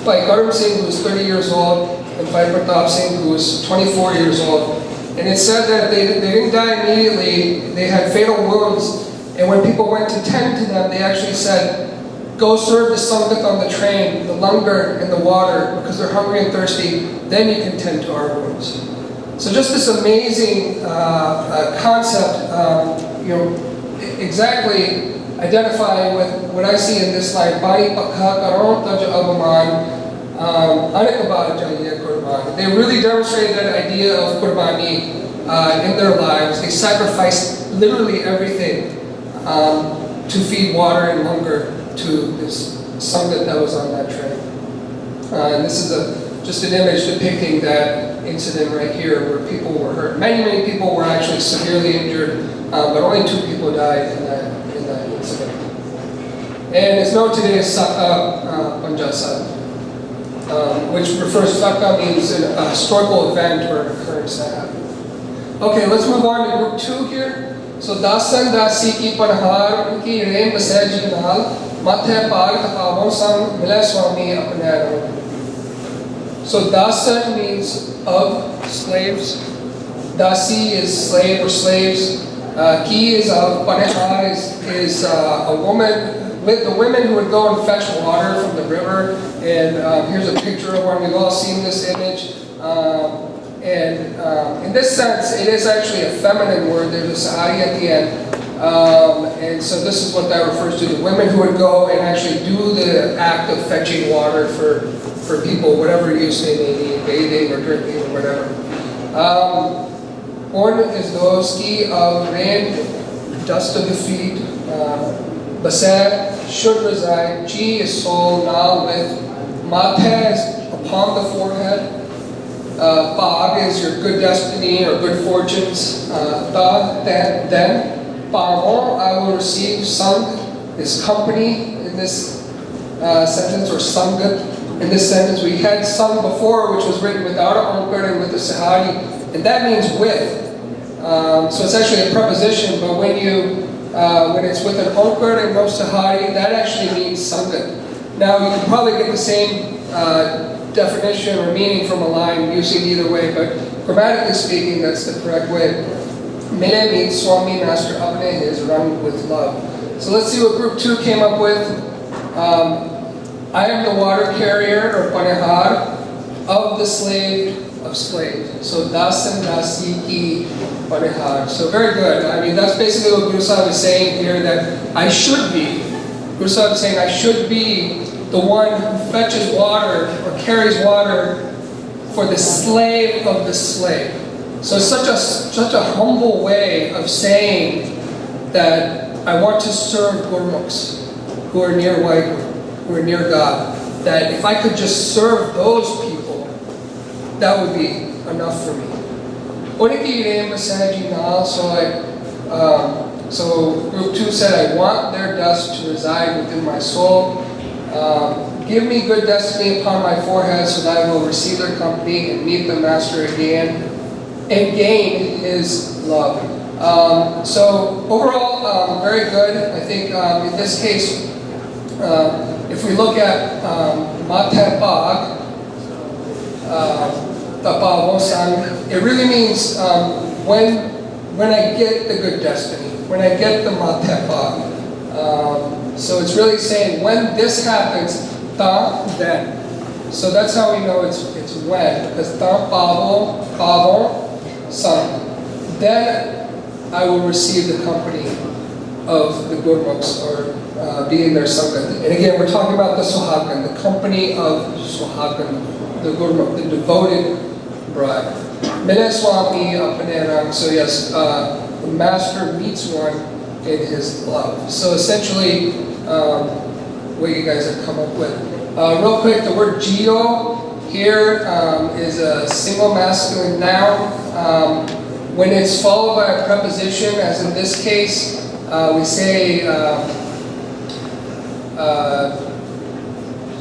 By Gurmat Singh, who was 30 years old, and by Pratap Singh, who was 24 years old. And it said that they didn't die immediately, they had fatal wounds, and when people went to tend to them, they actually said, go serve the Sangat on the train, the langar and the water, because they're hungry and thirsty, then you can tend to our wounds. So just this amazing concept, exactly identifying with what I see in this line, Bani Pakha Karon Taj Abaman, Anakabad Jaiye Kurbani. They really demonstrated that idea of Kurbani in their lives. They sacrificed literally everything to feed water and hunger to this Sangat that was on that train. And this is just an image depicting that incident right here where people were hurt. Many people were actually severely injured, but only 2 people died in that incident. And it's known today as Saka Panjasad, which refers, Saka means a historical event or an occurrence that happened. Okay, let's move on to group 2 here. So Dasan Dasi ki Panhar unki Rain Basaj Nal Mathe Par Tapavon Sang Mila Swami Apne. So Dasan means of slaves. Dasi is slave or slaves. Ki is of, Panehar is a woman, with the women who would go and fetch water from the river. And here's a picture of one. We've all seen this image. And in this sense, it is actually a feminine word. There's a sahari at the end. And so this is what that refers to. The women who would go and actually do the act of fetching water for people, whatever use they may need, bathing or drinking or whatever. Horn is those ki of rain, dust of the feet. Basar should reside. Chi is soul, now with. Matha is upon the forehead. Pag is your good destiny or good fortunes. Then. Pavo, I will receive. Sang is company in this sentence, or sangat in this sentence. We had sang before, which was written without a onkar and with a sahari, and that means with. So it's actually a preposition, but when it's with an onkar and no sahari, that actually means sangat. Now you can probably get the same definition or meaning from a line using either way, but grammatically speaking, that's the correct way. Mile means Swami, Master Apne is run with love. So let's see what group 2 came up with. I am the water carrier or panehar of the slave of slaves. So das and dasi ki panehar. So very good. I mean, that's basically what Guru Sahib is saying here, that I should be. Guru Sahib is saying I should be the one who fetches water or carries water for the slave of the slave. So it's such a humble way of saying that I want to serve Gurmukhs who are near Waheguru, who are near God. That if I could just serve those people, that would be enough for me. So group 2 said, I want their dust to reside within my soul. Give me good destiny upon my forehead so that I will receive their company and meet the Master again and gain his love. So overall, very good. I think in this case, if we look at Matapag, Tapavosan, it really means when I get the good destiny, when I get the Matapag. So it's really saying when this happens, ta, then. So that's how we know it's when, because ta, pavo, son. Then I will receive the company of the Gurmukhs, or being their Sangat. And again, we're talking about the Suhagan, the company of Suhagan, the Gurmukh, the devoted bride. Mile Swami apne rang. So yes, the master meets one in his love. So essentially, what you guys have come up with. Real quick, the word geo here is a single masculine noun. When it's followed by a preposition, as in this case, we say,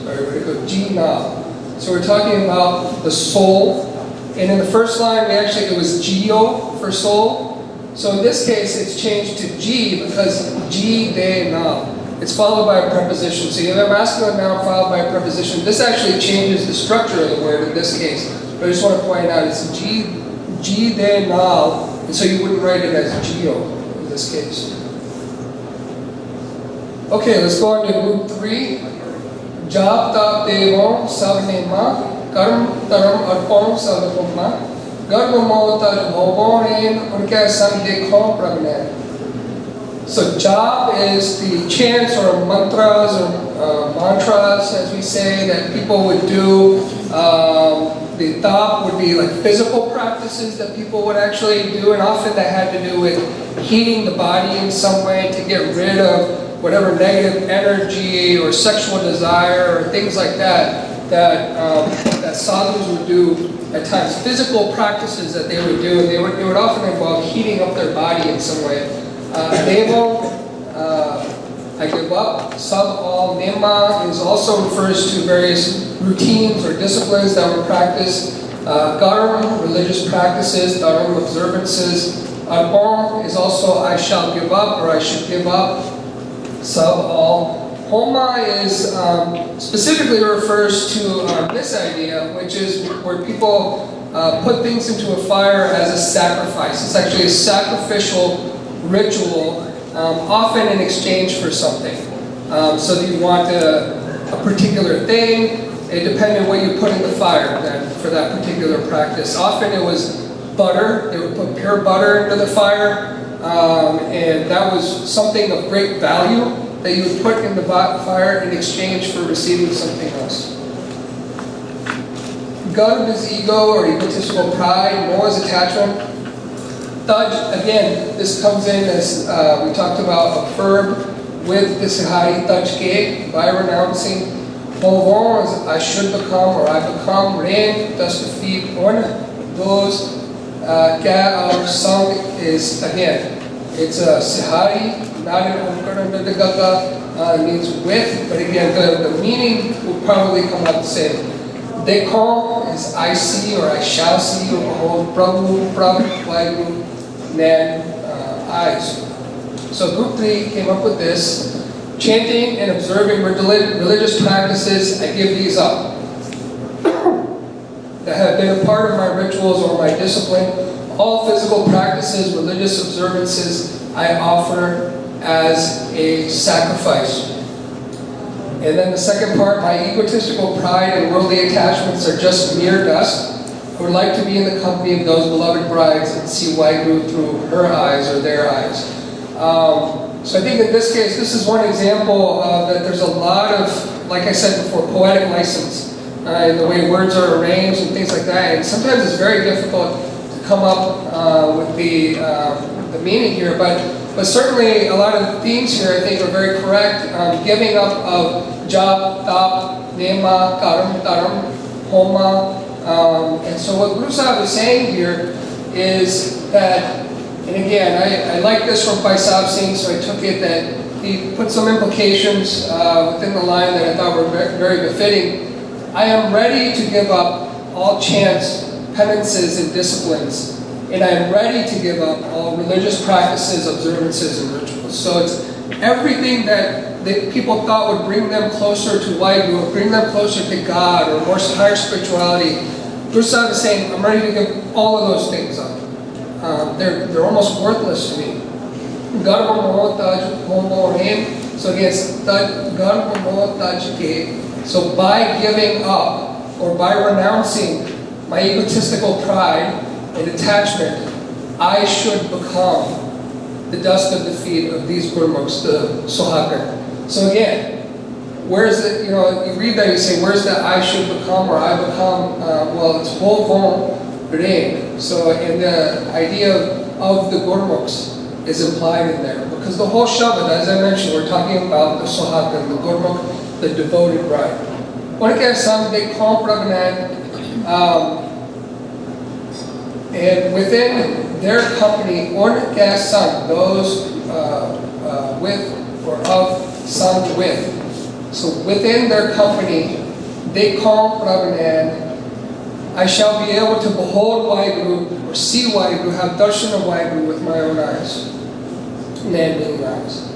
sorry, where to go? Gina. So we're talking about the soul. And in the first line, it was geo for soul. So in this case, it's changed to G because G de na. It's followed by a preposition. So you have a masculine noun followed by a preposition. This actually changes the structure of the word in this case. But I just want to point out it's G de na, and so you wouldn't write it as geo in this case. Okay, let's go on to group 3. Jap tap devon sab nema karm taram arpon sab kumma garm motar hoboren unke sang dekho pragnen. So jap is the chants or mantras or mantras, as we say, that people would do. The tap would be like physical practices that people would actually do, and often that had to do with heating the body in some way to get rid of whatever negative energy or sexual desire or things like that that sadhus would do at times. Physical practices that they would do, and they would often involve heating up their body in some way. Devo, I give up. Sab all nema is also refers to various routines or disciplines that were practiced. Garam, religious practices, dharam, observances. Arpon is also I shall give up or I should give up. Sab all. Homa is specifically refers to this idea, which is where people put things into a fire as a sacrifice. It's actually a sacrificial ritual, often in exchange for something. So that you want a particular thing, it depended on what you put in the fire then for that particular practice. Often it was butter. They would put pure butter into the fire, and that was something of great value that you would put in the fire in exchange for receiving something else. Garb is ego or egotistical pride, more is attachment. Taj, again, this comes in as we talked about a verb with the sahari taj ke, by renouncing. Hovon is I should become or I become. Rain, thus defeat. Un, those. Ka of sung is, again, it's a sihari, not an umkarandadagaka, means with, but again, the meaning will probably come out the same. Dekho is I see or I shall see or behold. Prabhu, Vaigu, Nan, eyes. So group 3 came up with this. Chanting and observing religious practices, I give these up. That have been a part of my rituals or my discipline. All physical practices, religious observances, I offer as a sacrifice. And then the second part, my egotistical pride and worldly attachments are just mere dust. I would like to be in the company of those beloved brides and see Waheguru through her eyes or their eyes. So I think in this case, this is one example that there's a lot of, like I said before, poetic license in the way words are arranged and things like that. And sometimes it's very difficult to come up with the meaning here, but certainly a lot of the themes here I think are very correct. Giving up of jap, tap, nema, karam, taram, homa. And so what Guru Sahib is saying here is that, and again, I like this from Bhai Sahib Singh, so I took it that he put some implications within the line that I thought were very befitting. I am ready to give up all chants, penances, and disciplines, and I am ready to give up all religious practices, observances, and rituals. So it's everything that people thought would bring them closer to Waheguru, bring them closer to God, or more higher spirituality. Guru Sahib is saying, I'm ready to give all of those things up. They're almost worthless to me. So against so by giving up or by renouncing my egotistical pride and attachment, I should become the dust of the feet of these Gurmukhs, the Sohagar. So again, where's the, you read that, you say, where's the I should become or I become? Well, it's Hovon Rain. So, and the idea of the Gurmukhs is implied in there. Because the whole Shabad, as I mentioned, we're talking about the Sohagar, the Gurmukh, the devoted bride. One can some they call Prabhanan, and within their company, one can son, those with or of, son with. So within their company, they call Prabhanan, I shall be able to behold Waheguru or see Waheguru, have darshan of Waheguru with my own eyes, non-being eyes.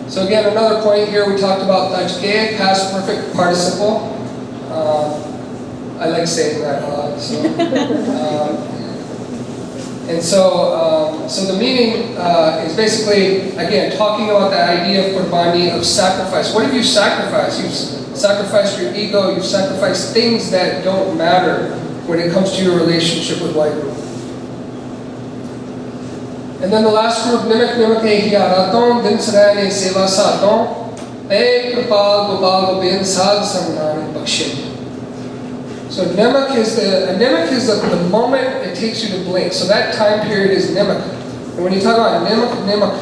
So again, another point here, we talked about Tajke, past perfect participle. I like saying that a lot. So, so the meaning is basically, again, talking about the idea of Kurbani, of sacrifice. What have you sacrificed? You've sacrificed your ego, you've sacrificed things that don't matter when it comes to your relationship with Waheguru. And then the last group, Nimak Nimak Hiyaraton, Dinsarane Seva Saton, Ek Kripal Gopal Gobind Sad Samnan Bakshin. So Nimak is the moment it takes you to blink. So that time period is Nimak. And when you talk about Nimak,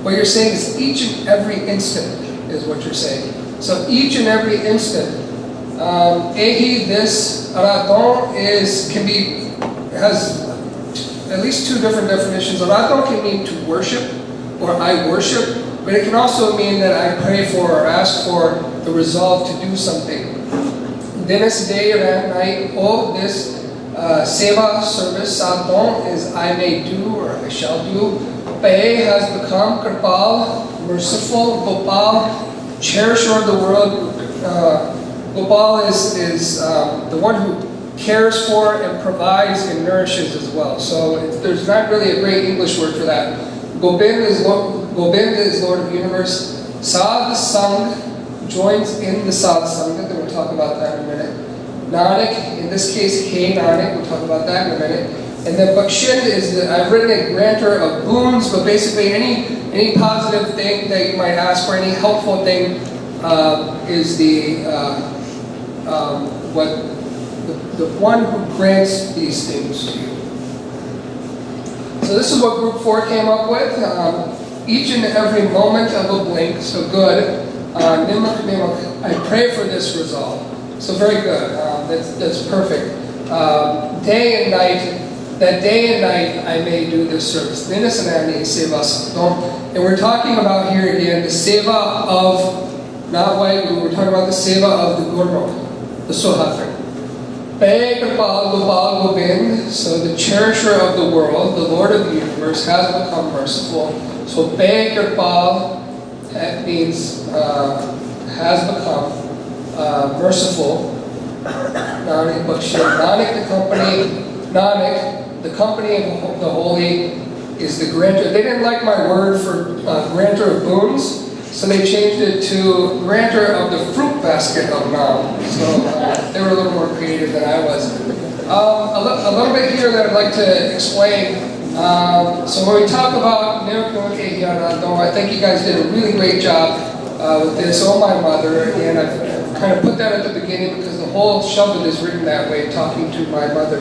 what you're saying is each and every instant is what you're saying. So each and every instant. Ehi, this, Araton has at least two different definitions. Araton can mean to worship, or I worship, but it can also mean that I pray for or ask for the resolve to do something. This day or night, all this seva service, Sadon is I may do or I shall do. Pae has become Kripal, merciful, Gopal, cherisher of the world. Gopal is the one who cares for and provides and nourishes as well. So there's not really a great English word for that. Gobind is Lord of the universe. Sad Sang joins in the Sad Sangha, and we'll talk about that in a minute. Nanak, in this case, K Nanak, we'll talk about that in a minute. And then Bakshin is, I've written a grantor of boons, but basically any positive thing that you might ask for, any helpful thing is the one who grants these things to you. So this is what Group 4 came up with. Each and every moment of a blink, so good. Nimak Nimak, I pray for this resolve. So very good. That's perfect. Day and night, that day and night I may do this service. Dinasanani seva sakdom. And we're talking about here again the seva of, not Waheguru, we're talking about the seva of the Gurmat, the Suhagan. Pe Kripal Gopal Gobind, so the cherisher of the world, the Lord of the universe, has become merciful. So Pe Kripal, that means has become merciful. Nanak Bakshir. Nanak, the company of the holy, is the grantor. They didn't like my word for grantor of boons, so they changed it to grantor of the fruit basket of Nam. So they were a little more creative than I was. A little bit here that I'd like to explain. So when we talk about though I think you guys did a really great job with this. Oh, my mother, and I've kind of put that at the beginning because the whole Shabbat is written that way, talking to my mother.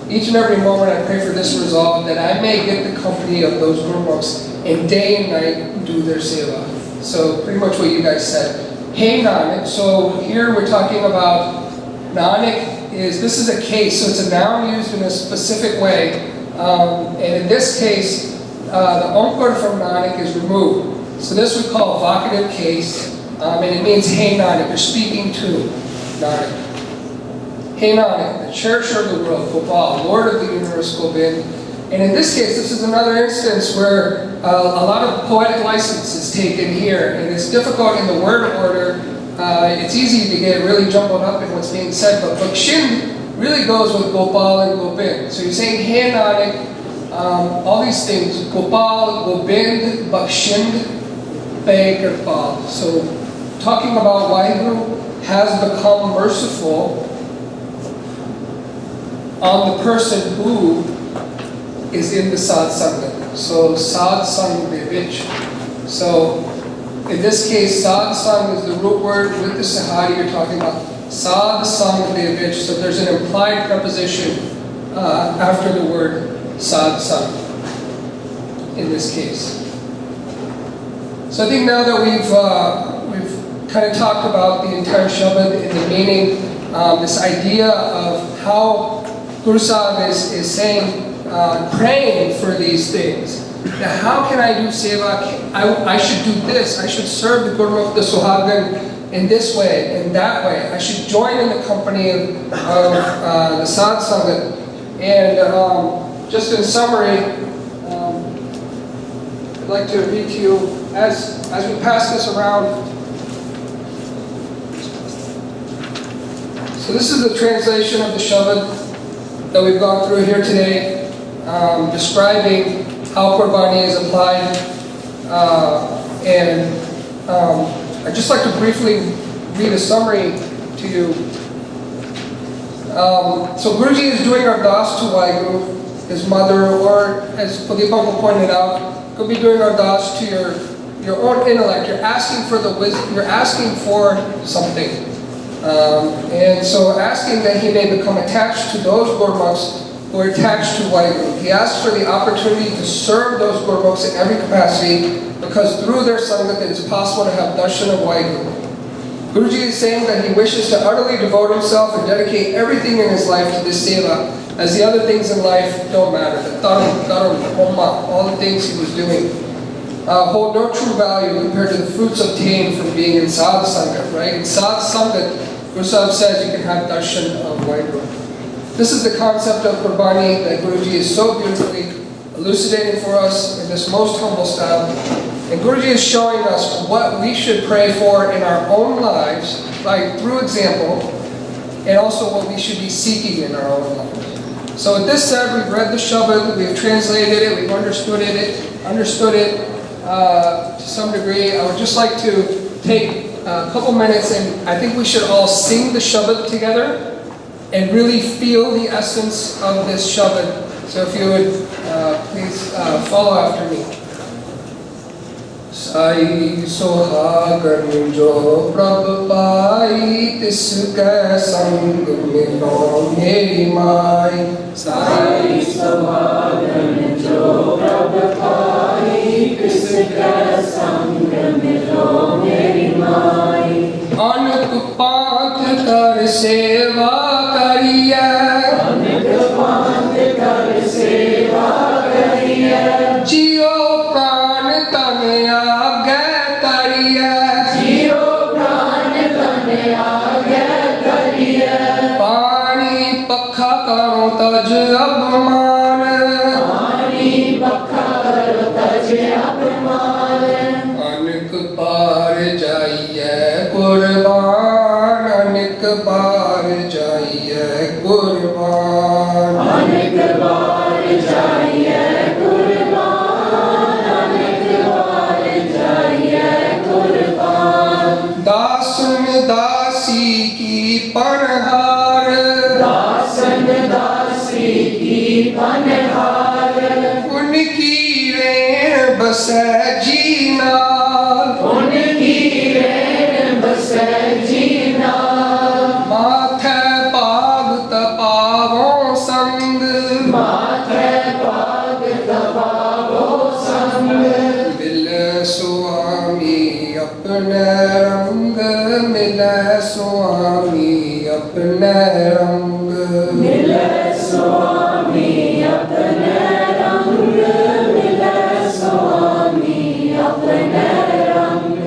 Each and every moment I pray for this resolve that I may get the company of those Gurmats and day and night do their seva. So pretty much what you guys said. Hey Nanak, so here we're talking about Nanak this is a case, so it's a noun used in a specific way. And in this case, the onkar from Nanak is removed. So this we call a vocative case, and it means hey Nanak, you're speaking to Nanak. Hey Nanak, the cherisher of the world, Gopal, Lord of the universe, Gobind. And in this case, this is another instance where a lot of poetic license is taken here, and it's difficult in the word order. It's easy to get really jumbled up in what's being said, but Bakshin really goes with Gopal and Gobind. So you're saying, hey Nanak, all these things, Gopal, Gobind, Bakshin, Pe Kripal. So talking about Waheguru has become merciful on the person who is in the Sad Sangat. So Sad Sang Devich. So in this case, Sad Sang is the root word with the Sahari you're talking about. Sad Sang Devich. So there's an implied preposition after the word Sad Sang in this case. So I think now that we've kind of talked about the entire Shabad and the meaning, this idea of how Guru Sahib is saying, praying for these things. Now, how can I do seva? I should do this. I should serve the Gurmat, the Suhagan in this way, in that way. I should join in the company of the Sad Sangat. And just in summary, I'd like to read to you, as we pass this around. So this is the translation of the Shabad that we've gone through here today. Describing how Kurbani is applied, and I'd just like to briefly read a summary to you. So Guruji is doing ardas to Waheguru, his mother, or as Pradeep Uncle pointed out, could be doing ardas to your own intellect. You're asking for the wisdom, you're asking for something. And so asking that he may become attached to those Gurmats who are attached to Waheguru. He asks for the opportunity to serve those Gurmats in every capacity, because through their sangat it is possible to have darshan of Waheguru. Guruji is saying that he wishes to utterly devote himself and dedicate everything in his life to this seva, as the other things in life don't matter. The dharam, homma, all the things he was doing hold no true value compared to the fruits obtained from being in sadh sangat, right? In sadh sangat, Guru Sahib says you can have darshan of Waheguru. This is the concept of Kurbani that Guruji is so beautifully elucidating for us in this most humble style. And Guruji is showing us what we should pray for in our own lives, through example, and also what we should be seeking in our own lives. So with this said, we've read the Shabad, we've translated it, we've understood it to some degree. I would just like to take a couple minutes, and I think we should all sing the Shabad together and really feel the essence of this Shabad. So if you would please follow after me. Sai sohagan jo prabh pai tiska sang milo meri mai. Sai sohagan jo prabh pai tiska sang milo meri mai. पांथ कर सेवा करिए, अनेक पांथ कर सेवा करिए, जियो प्राण तन आगे करिए, जियो प्राण तन आगे करिए, पानी पखा करो तज अपमान, पानी पखा करो तज अपमान, अनेक पार जाइए कुर्बान, अनेक पार जाइए कुर्बान, अनेक बार जाइए कुर्बान, अनेक बार जाइए कुर्बान, दासन दासी की पनहार, दासन दासी की पनहार, उनकी रेण बसे जीना, उनकी रेण बसे जीना, माथे पाग तपावो संग, माथे पाग दबावो संग, मिले स्वामी अपने रंग, मिले स्वामी अपने रंग, मिले स्वामी अपने रंग, मिले स्वामी अपने रंग,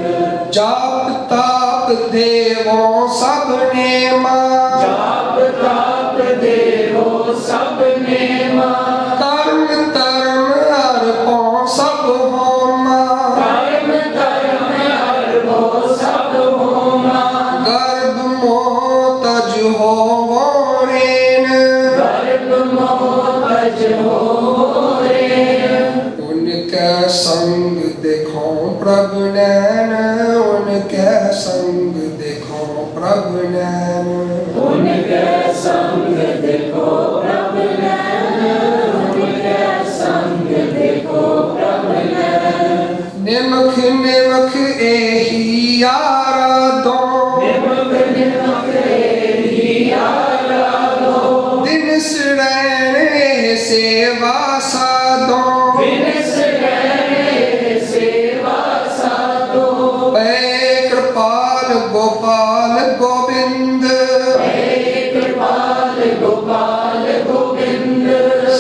जाप ताप देवो सबने मां, जाप ताप देवो सबने मां, कर्म धर्म अर्पो सब होमा, कर्म कर्म अर्पो सब होमा, गर्भ मोह तज होवो रेन, गर्भ मोह तज हो रे, उनके संग देखो प्रभु नैन, उनके संग देखो प्रभु नैन, उनके संग देखो प्रभु नैन, उनके संग देखो प्रभु नैन, निमख निमख एही यारा दो, निमक निमक एही आराधो, दिन शरण सेवा साधो, बिनस गए सेवा साधो, पै कृपाल गोपाल गोविंद, एक कृपाल गोपाल गोविंद,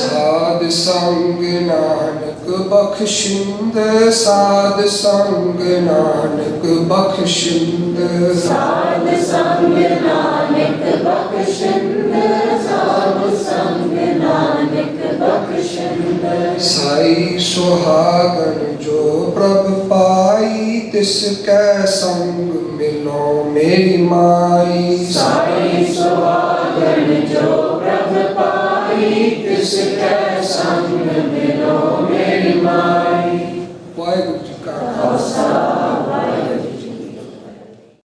साध संग नानक बख्शिंद, साध संग नानक बख्शिंद, साध संग नानक बख्शिंद, साध संग नानक बख्शिंद, साई सुहागन जो प्रभ पाई, तिसकै संग मिलो मेरी माई, साई